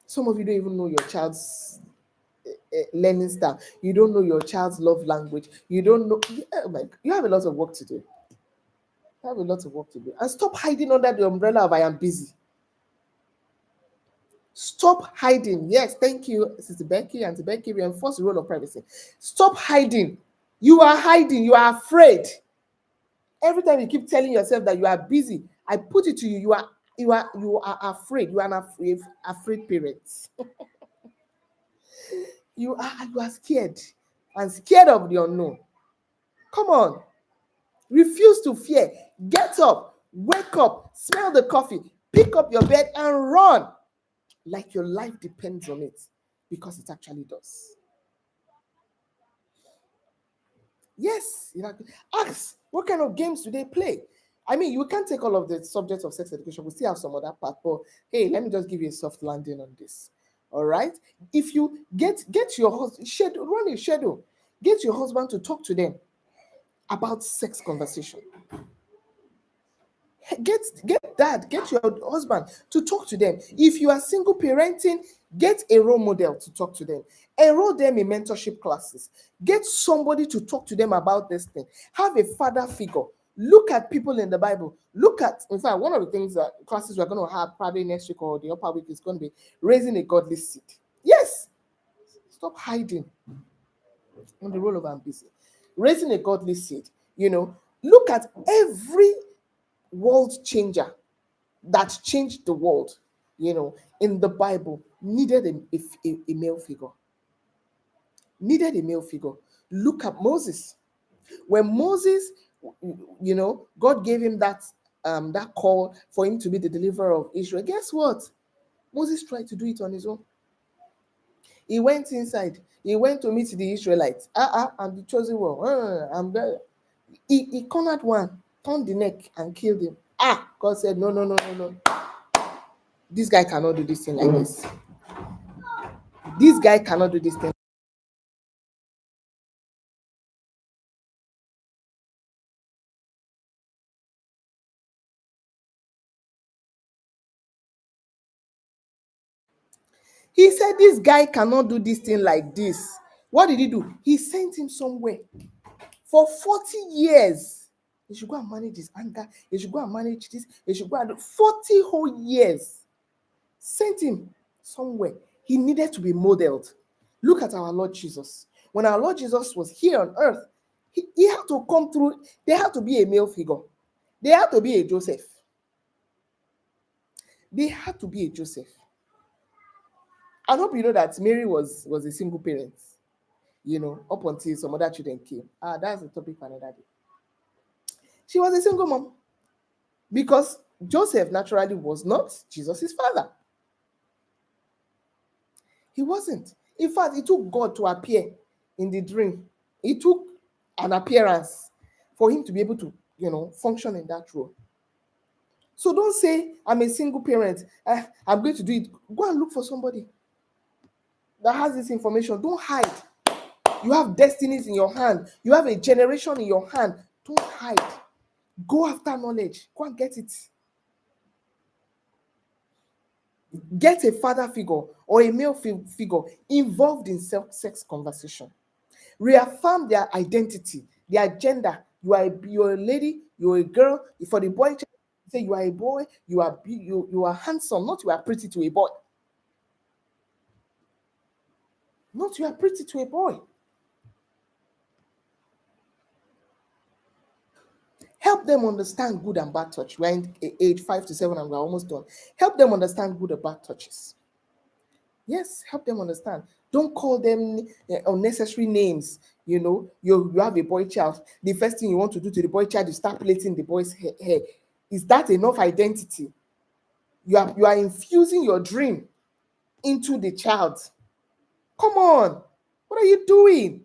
Some of you don't even know your child's learning style. You don't know your child's love language. You don't know. You have a lot of work to do. You have a lot of work to do. And stop hiding under the umbrella of I am busy. Stop hiding. Yes, thank you, Sister Becky. And Becky reinforce the role of privacy. Stop hiding. You are hiding. You are afraid. Every time you keep telling yourself that you are busy, I put it to you. You are afraid. You are an afraid parent. You are scared and scared of the unknown. Come on. Refuse to fear. Get up. Wake up. Smell the coffee. Pick up your bed and run. Like your life depends on it, because it actually does. Yes, ask, what kind of games do they play? I mean, you can't take all of the subjects of sex education. We still have some other part, but hey, let me just give you a soft landing on this. All right. If you get your husband, run a schedule, get your husband to talk to them about sex conversation. Get your husband to talk to them. If you are single parenting, get a role model to talk to them. Enroll them in mentorship classes. Get somebody to talk to them about this thing. Have a father figure. Look at people in the Bible. In fact, one of the things that classes we're going to have probably next week or the upper week is going to be raising a godly seed. Yes. Stop hiding on the role of I'm busy. Raising a godly seed. Look at every world changer that changed the world, in the Bible, needed a male figure. Needed a male figure. Look at Moses. When Moses, God gave him that call for him to be the deliverer of Israel. Guess what? Moses tried to do it on his own. He went inside. He went to meet the Israelites. I'm the chosen one. I'm there. He cornered one, turned the neck, and killed him. God said, no. This guy cannot do this thing like this. This guy cannot do this thing. He said, this guy cannot do this thing like this. What did he do? He sent him somewhere for 40 years. He should go and manage his anger. He should go and manage this. He should go and do 40 whole years. Sent him somewhere. He needed to be modeled. Look at our Lord Jesus. When our Lord Jesus was here on earth, he had to come through. There had to be a male figure. There had to be a Joseph. They had to be a Joseph. I hope you know that Mary was a single parent, up until some other children came. That's the topic for another day. She was a single mom because Joseph naturally was not Jesus' father. He wasn't. In fact, it took God to appear in the dream. It took an appearance for him to be able to, function in that role. So don't say, I'm a single parent. I'm going to do it. Go and look for somebody that has this information. Don't hide. You have destinies in your hand. You have a generation in your hand. Don't hide. Go after knowledge. Go and get it. Get a father figure or a male figure involved in sex conversation. Reaffirm their identity, their gender. You're a lady, you're a girl. For the boy, say you are a boy, you are handsome, not you are pretty to a boy. Not you are pretty to a boy. Help them understand good and bad touch. We're in age 5 to 7 and we're almost done. Help them understand good and bad touches. Yes, help them understand. Don't call them unnecessary names. You have a boy child. The first thing you want to do to the boy child is start plaiting the boy's hair. Is that enough identity? You are infusing your dream into the child. Come on, what are you doing?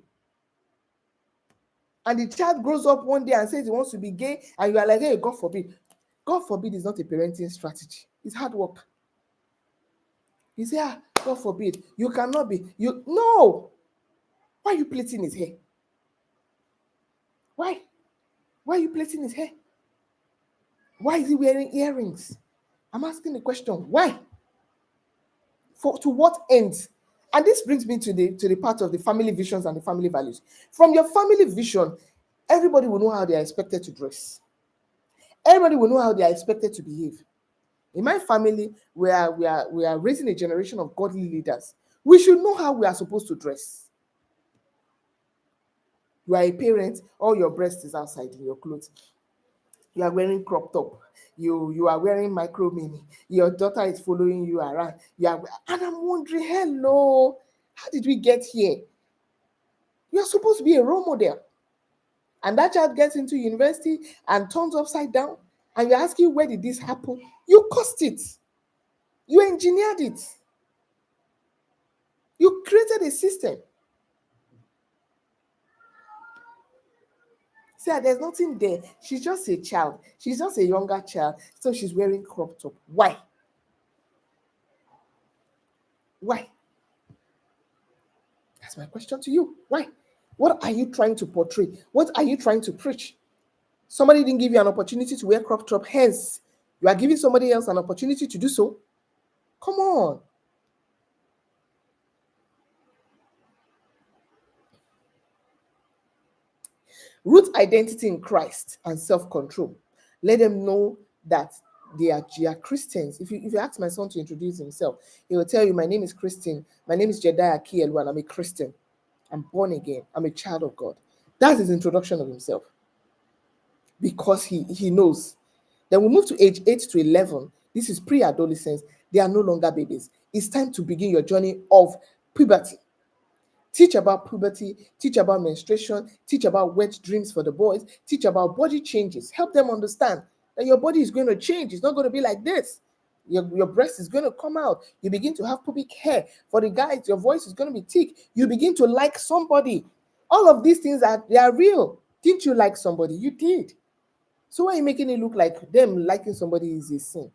And the child grows up one day and says he wants to be gay, and you are like, hey, God forbid. God forbid is not a parenting strategy. It's hard work. You say, God forbid, you cannot be. You no. Why are you plaiting his hair? Why? Why are you plaiting his hair? Why is he wearing earrings? I'm asking the question. Why? To what end? And this brings me to the part of the family visions and the family values. From your family vision, everybody will know how they are expected to dress. Everybody will know how they are expected to behave. In my family, we are raising a generation of godly leaders. We should know how we are supposed to dress. You are a parent, all your breast is outside in your clothes. You are wearing crop top. You are wearing micro mini. Your daughter is following you around. And I'm wondering, hello, how did we get here? You are supposed to be a role model. And that child gets into university and turns upside down. And you're asking, where did this happen? You caused it. You engineered it. You created a system. See, there's nothing there. She's just a child. She's just a younger child. So she's wearing crop top. Why? Why? That's my question to you. Why? What are you trying to portray? What are you trying to preach? Somebody didn't give you an opportunity to wear crop top. Hence, you are giving somebody else an opportunity to do so. Come on. Root identity in Christ and self-control. Let them know that they are Christians. If you ask my son to introduce himself, he will tell you, my name is Christine. My name is Jedediah Kielu, and I'm a Christian. I'm born again. I'm a child of God. That's his introduction of himself. Because he knows. Then we move to age 8 to 11. This is pre-adolescence. They are no longer babies. It's time to begin your journey of puberty. Teach about puberty, teach about menstruation, teach about wet dreams for the boys, teach about body changes. Help them understand that your body is going to change. It's not going to be like this. Your breast is going to come out. You begin to have pubic hair. For the guys, your voice is going to be thick. You begin to like somebody. All of these things they are real. Didn't you like somebody? You did. So why are you making it look like them liking somebody is a sin?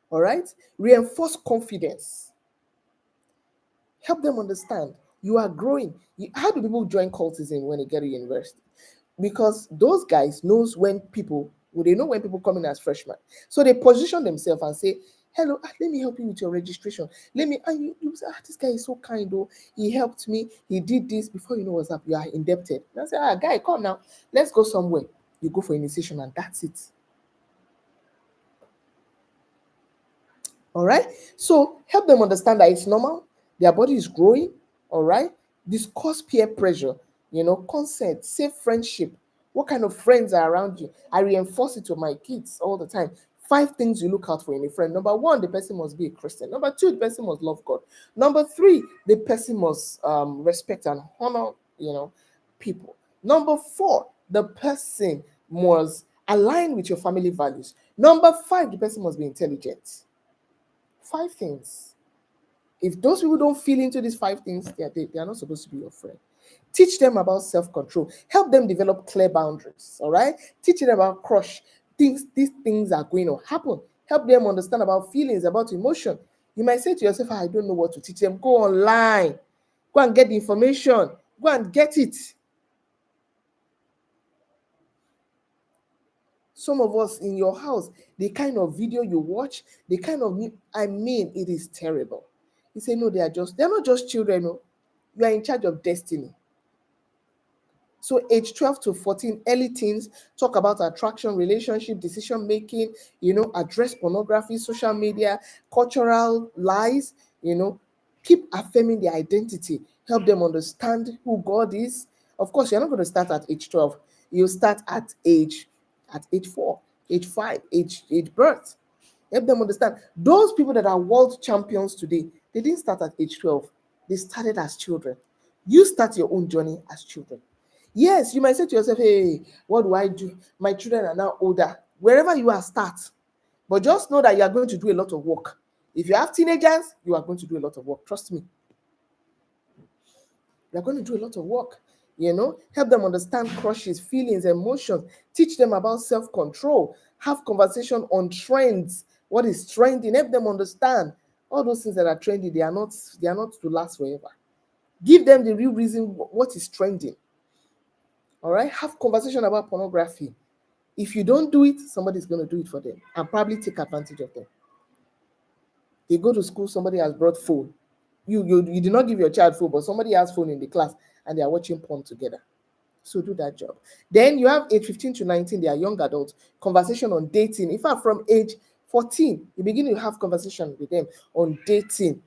All right? Reinforce confidence. Help them understand you are growing. How do people join cultism when they get to university? Because those guys knows they know when people come in as freshmen. So they position themselves and say, hello, let me help you with your registration. Let me, and you say, this guy is so kind, though. He helped me. He did this. Before you know what's up, you are indebted. And I say, guy, come now. Let's go somewhere. You go for initiation and that's it. All right? So help them understand that it's normal. Their body is growing. All right? Discuss peer pressure, consent, safe friendship. What kind of friends are around you? I reinforce it to my kids all the time. 5 things you look out for in a friend. Number 1, the person must be a Christian. Number 2, the person must love God. Number 3, the person must respect and honor, people. Number 4, the person must align with your family values. Number 5, the person must be intelligent. 5 things. If those people don't feel into these 5 things, they are not supposed to be your friend. Teach them about self-control. Help them develop clear boundaries. All right. Teach them about crush. These things are going to happen. Help them understand about feelings, about emotion. You might say to yourself, I don't know what to teach them. Go online. Go and get the information. Go and get it. Some of us in your house, the kind of video you watch, it is terrible. You say, no, they're not just children. No. You are in charge of destiny. So age 12 to 14, early teens, talk about attraction, relationship, decision making, address pornography, social media, cultural lies, keep affirming their identity, help them understand who God is. Of course, you're not going to start at age 12. You start at age 4, age 5, age birth. Help them understand. Those people that are world champions today, they didn't start at age 12. They started as children. You start your own journey as children. Yes, you might say to yourself, hey, what do I do? My children are now older. Wherever you are, start. But just know that you are going to do a lot of work. If you have teenagers, you are going to do a lot of work. Trust me. You are going to do a lot of work. Help them understand crushes, feelings, emotions. Teach them about self-control. Have conversation on trends. What is trending? Help them understand all those things that are trendy. They are not to last forever. Give them the real reason what is trending. All right. Have conversation about pornography. If you don't do it, somebody's going to do it for them and probably take advantage of them. They go to school, somebody has brought phone. You did not give your child phone, but somebody has phone in the class and they are watching porn together. So do that job. Then you have age 15 to 19, they are young adults. Conversation on dating. In fact, from age 14, you begin to have conversation with them on dating,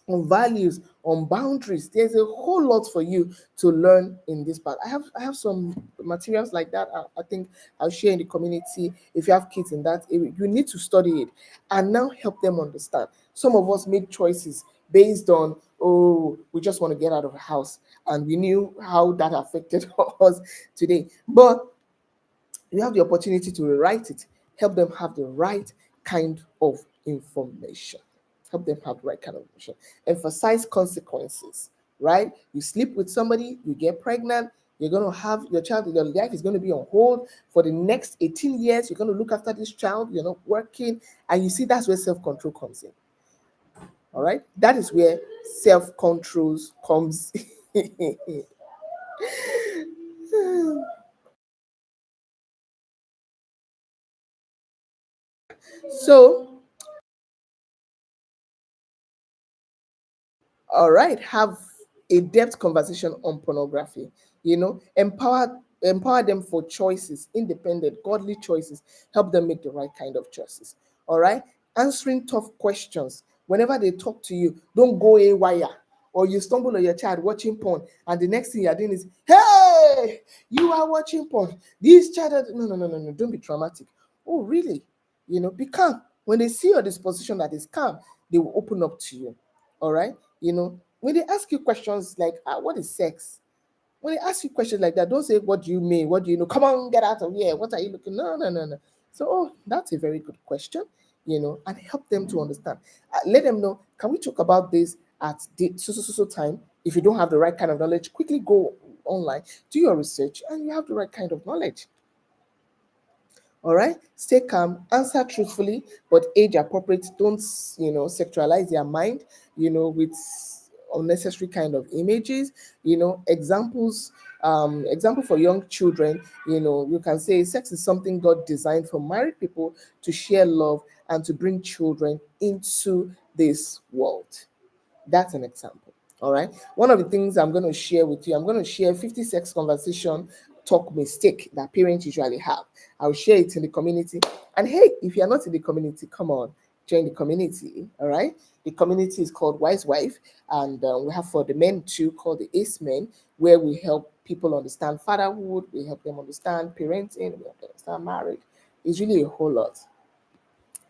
on values, on boundaries. There's a whole lot for you to learn in this part. I have some materials like that. I think I'll share in the community. If you have kids in that area, you need to study it and now help them understand. Some of us made choices based on, oh, we just want to get out of the house, and we knew how that affected us today. But you have the opportunity to rewrite it. Help them have the right kind of information. Help them have the right kind of information. Emphasize consequences, right? You sleep with somebody, you get pregnant, you're going to have your child, your life is going to be on hold for the next 18 years. You're going to look after this child, you're not working, and you see that's where self-control comes in. All right? That is where self-control comes in. So, all right, have a depth conversation on pornography. Empower them for choices, independent godly choices. Help them make the right kind of choices. All right, answering tough questions whenever they talk to you. Don't go haywire, or you stumble on your child watching porn and the next thing you're doing is, hey, you are watching porn, this child. No, don't be traumatic. Oh really? Be calm. When they see your disposition that is calm, they will open up to you. All right. When they ask you questions like, what is sex? When they ask you questions like that, don't say, what do you mean? What do you know? Come on, get out of here. What are you looking? No. So, oh, that's a very good question, and help them to understand. Let them know, can we talk about this at the so time? If you don't have the right kind of knowledge, quickly go online, do your research, and you have the right kind of knowledge. All right, stay calm, answer truthfully, but age appropriate. Don't sexualize their mind, with unnecessary kind of images. Examples. Example for young children. You can say sex is something God designed for married people to share love and to bring children into this world. That's an example. All right. One of the things I'm going to share with you, I'm going to share 50 sex conversation talk mistake that parents usually have. I'll share it in the community. And hey, if you're not in the community, come on, join the community. All right. The community is called Wise Wife, and we have for the men too called the Ace Men, where we help people understand fatherhood, we help them understand parenting, we help them understand marriage. It's really a whole lot.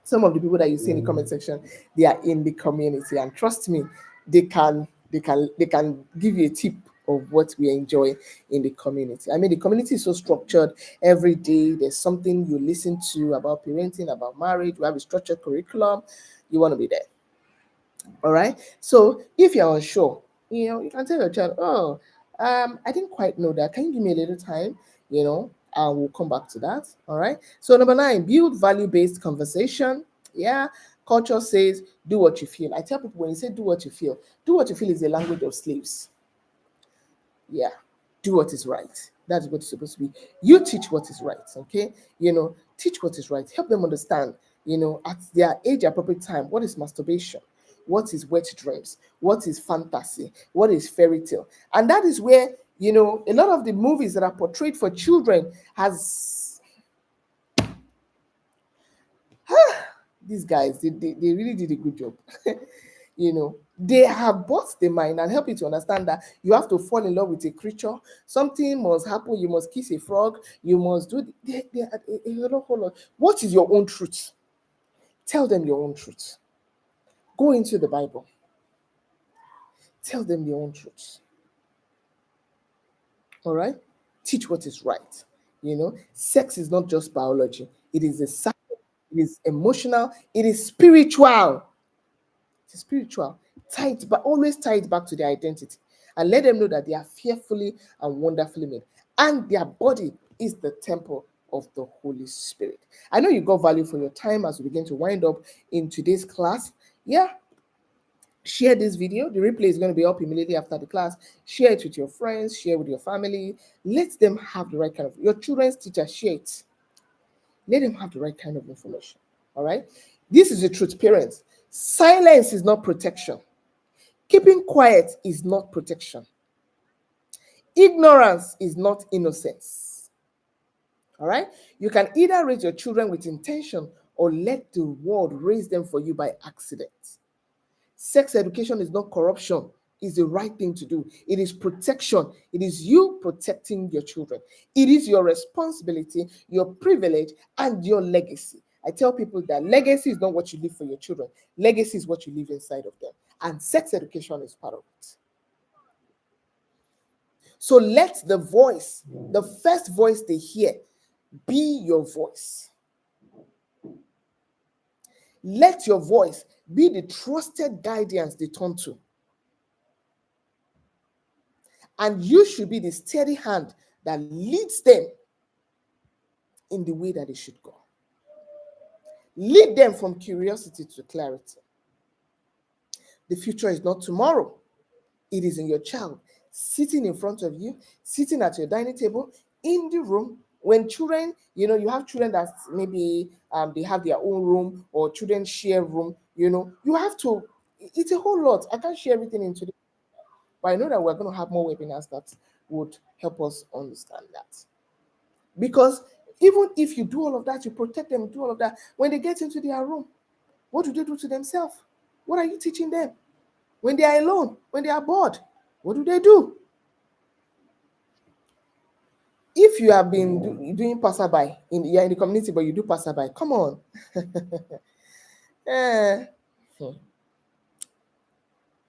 Some of the people that you see in the comment section, they are in the community, and trust me, they can give you a tip of what we enjoy in the community. I mean, the community is so structured. Every day there's something you listen to about parenting, about marriage. We have a structured curriculum. You want to be there. All right. So if you're unsure, you can tell your child, oh, I didn't quite know that. Can you give me a little time? And we'll come back to that. All right. So number 9, build value-based conversation. Yeah. Culture says, do what you feel. I tell people, when you say do what you feel is the language of slaves. Yeah. Do what is right. That's what it's supposed to be. You teach what is right. Okay. Teach what is right. Help them understand, at their age appropriate time, what is masturbation? What is wet dreams? What is fantasy? What is fairy tale? And that is where, a lot of the movies that are portrayed for children has these guys, they really did a good job. They have bought the mind and help you to understand that you have to fall in love with a creature. Something must happen. You must kiss a frog. You must do a whole lot. What is your own truth? Tell them your own truth. Go into the Bible. Tell them your own truth. All right? Teach what is right. Sex is not just biology, it is a science, it is emotional, it is spiritual. It is spiritual. Tie it, but always tie it back to their identity and let them know that they are fearfully and wonderfully made. And their body is the temple of the Holy Spirit. I know you got value for your time as we begin to wind up in today's class. Yeah, share this video. The replay is going to be up immediately after the class. Share it with your friends, share with your family. Let them have the right kind of, your children's teacher, share it. Let them have the right kind of information. All right. This is the truth, parents. Silence is not protection. Keeping quiet is not protection. Ignorance is not innocence. All right. You can either raise your children with intention or let the world raise them for you by accident. Sex education is not corruption. It's the right thing to do. It is protection. It is you protecting your children. It is your responsibility, your privilege, and your legacy. I tell people that legacy is not what you leave for your children. Legacy is what you leave inside of them. And sex education is part of it. So let the voice, the first voice they hear, be your voice. Let your voice be the trusted guidance they turn to. And you should be the steady hand that leads them in the way that they should go. Lead them from curiosity to clarity. The future is not tomorrow. It is in your child, sitting in front of you, sitting at your dining table, in the room. When children, you have children that maybe they have their own room or children share room, you have to, it's a whole lot. I can't share everything into the, but I know that we're going to have more webinars that would help us understand that. Because even if you do all of that, you protect them, do all of that, when they get into their room, what do they do to themselves? What are you teaching them? When they are alone, when they are bored, what do they do? If you have been doing passerby, you're in the community, but you do passerby, come on.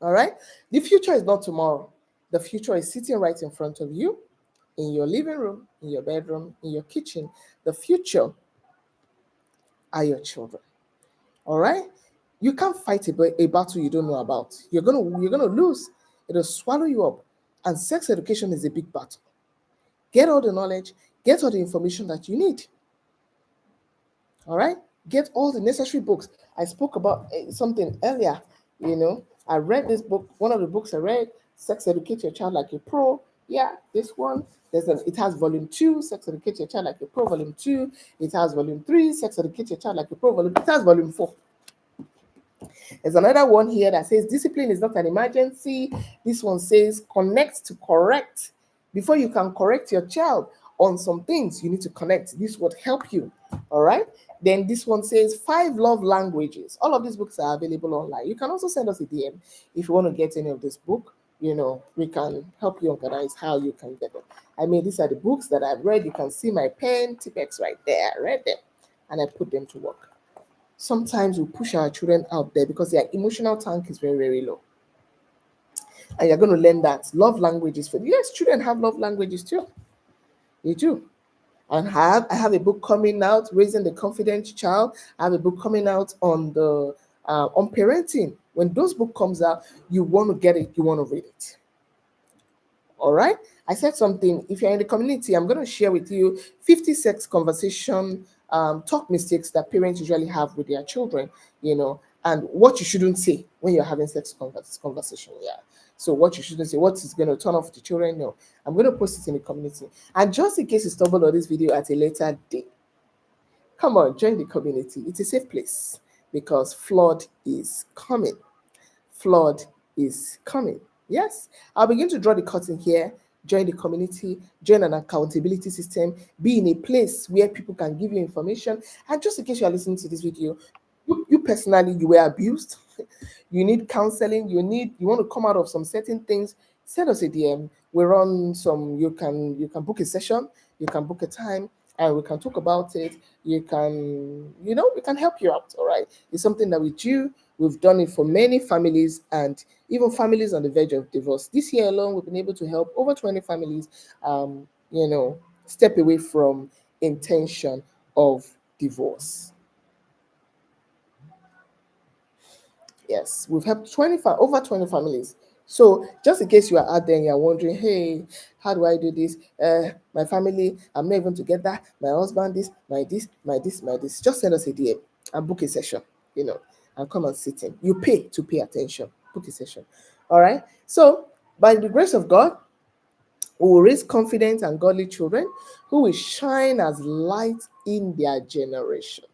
All right? The future is not tomorrow. The future is sitting right in front of you, in your living room, in your bedroom, in your kitchen. The future are your children. All right? You can't fight a battle you don't know about. You're gonna lose. It'll swallow you up. And sex education is a big battle. Get all the knowledge, get all the information that you need. All right? Get all the necessary books. I spoke about something earlier. I read this book. One of the books I read, Sex Educate Your Child Like a Pro. Yeah, this one. It has volume 2, Sex Educate Your Child Like a Pro, volume 2. It has volume 3, Sex Educate Your Child Like a Pro, volume. It has volume 4. There's another one here that says discipline is not an emergency. This one says connect to correct. Before you can correct your child on some things, you need to connect. This would help you. All right. Then this one says 5 love languages. All of these books are available online. You can also send us a DM if you want to get any of this book. We can help you organize how you can get them. I mean, these are the books that I've read. You can see my pen, Tipex right there. I read them and I put them to work. Sometimes we push our children out there because their emotional tank is very, very low. And you're going to learn that love languages for yes, children have love languages too. They do. And I have a book coming out, Raising the Confident Child. I have a book coming out on the on parenting. When those book comes out, you want to get it, you want to read it. All right. I said something. If you're in the community, I'm going to share with you 50 sex conversation talk mistakes that parents usually have with their children, and what you shouldn't say when you're having sex conversation. Yeah. So what you shouldn't say, what is going to turn off the children? No. I'm going to post it in the community. And just in case you stumble on this video at a later date, come on, join the community. It's a safe place because flood is coming. Flood is coming. Yes, I'll begin to draw the curtain here. Join the community, join an accountability system, be in a place where people can give you information. And just in case you are listening to this video, you personally, you were abused, you need counseling, you want to come out of some certain things, send us a DM. We're on some, you can book a session, you can book a time, and we can talk about it. You can, we can help you out. All right. It's something that we do. We've done it for many families and even families on the verge of divorce. This year alone, we've been able to help over 20 families, step away from intention of divorce. Yes, we've helped over 20 families. So just in case you are out there and you're wondering, hey, how do I do this? My family, I'm not even together. My husband, this. Just send us a DM and book a session, and come and sit in. You pay to pay attention. Book a session. All right. So by the grace of God, we will raise confident and godly children who will shine as light in their generation.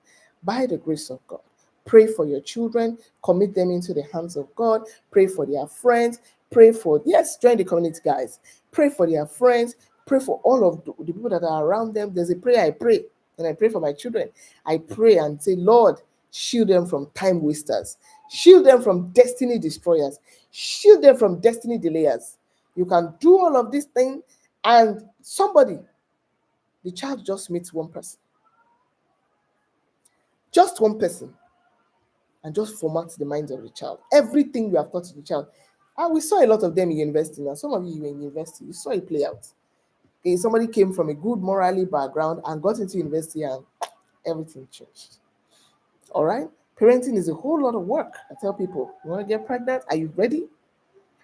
By the grace of God, pray for your children, commit them into the hands of God, pray for their friends, yes, join the community, guys. Pray for their friends, pray for all of the people that are around them. There's a prayer I pray, and I pray for my children. I pray and say, Lord, shield them from time wasters, shield them from destiny destroyers, shield them from destiny delayers. You can do all of these things, and the child just meets one person, just one person, and just formats the minds of the child. Everything you have taught to the child. And we saw a lot of them in university. Now, some of you were in university, you saw it play out. Okay, somebody came from a good morally background and got into university, and everything changed. All right? Parenting is a whole lot of work. I tell people, you want to get pregnant? Are you ready?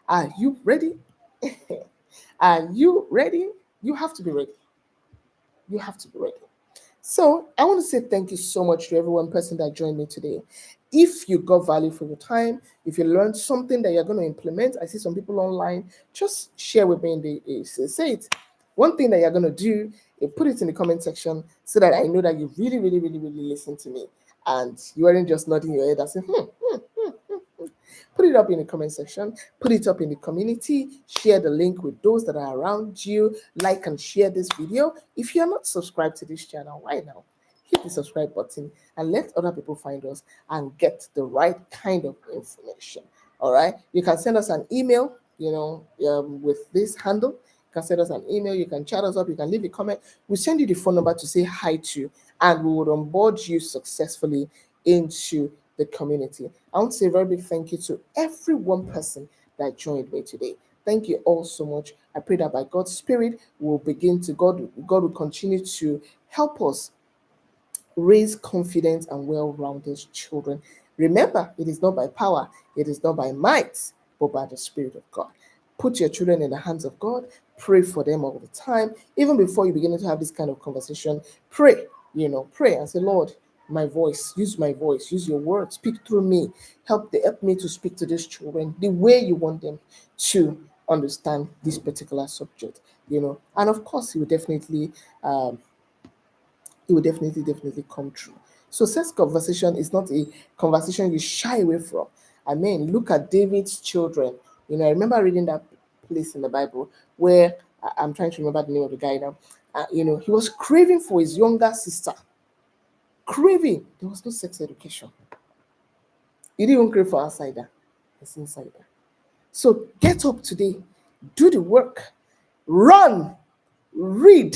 Are you ready? Are you ready? You have to be ready. You have to be ready. So I want to say thank you so much to every one person that joined me today. If you got value from your time, if you learned something that you're going to implement, I see some people online, just share with me in the say it. One thing that you're going to do, put it in the comment section so that I know that you really, really, really, really listen to me. And you weren't just nodding your head and saying, Put it up in the comment section, put it up in the community, share the link with those that are around you, like and share this video. If you're not subscribed to this channel right now, hit the subscribe button and let other people find us and get the right kind of information. All right. You can send us an email, with this handle. You can send us an email. You can chat us up. You can leave a comment. We'll send you the phone number to say hi to, and we will onboard you successfully into the community. I want to say a very big thank you to every one person that joined me today. Thank you all so much. I pray that by God's Spirit, God will continue to help us raise confident and well-rounded children. Remember, it is not by power, it is not by might, but by the Spirit of God. Put your children in the hands of God. Pray for them all the time. Even before you begin to have this kind of conversation, pray. Pray and say, Lord, my voice, use your word, speak through me. Help me to speak to these children the way you want them to understand this particular subject. And of course, it will definitely come true. So sex conversation is not a conversation you shy away from. I mean, look at David's children. I remember reading that place in the Bible where I'm trying to remember the name of the guy now. He was craving for his younger sister. Craving. There was no sex education. He didn't even crave for outsider. It's insider. So get up today, do the work, run, read,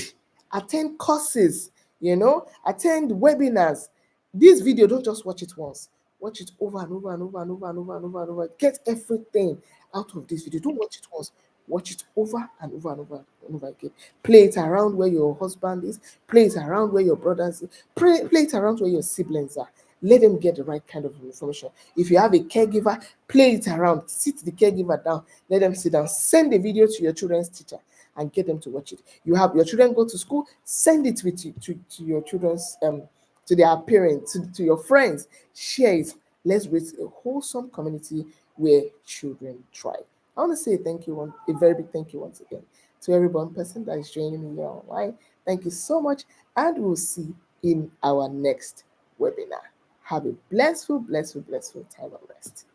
attend courses, attend webinars. This video, don't just watch it once. Watch it over and over and over and over and over and over and over. Get everything out of this video. Don't watch it once. Watch it over and over and over and over again. Play it around where your husband is. Play it around where your brothers is. Play it around where your siblings are. Let them get the right kind of information. If you have a caregiver, play it around. Sit the caregiver down. Let them sit down. Send the video to your children's teacher and get them to watch it. You have your children go to school, send it with you, to your children's to their parents, to your friends. Share it. Let's raise a wholesome community where children thrive. I want to say a very big thank you once again to every one person that is joining me here online. Thank you so much, and we'll see in our next webinar. Have a blessful time of rest.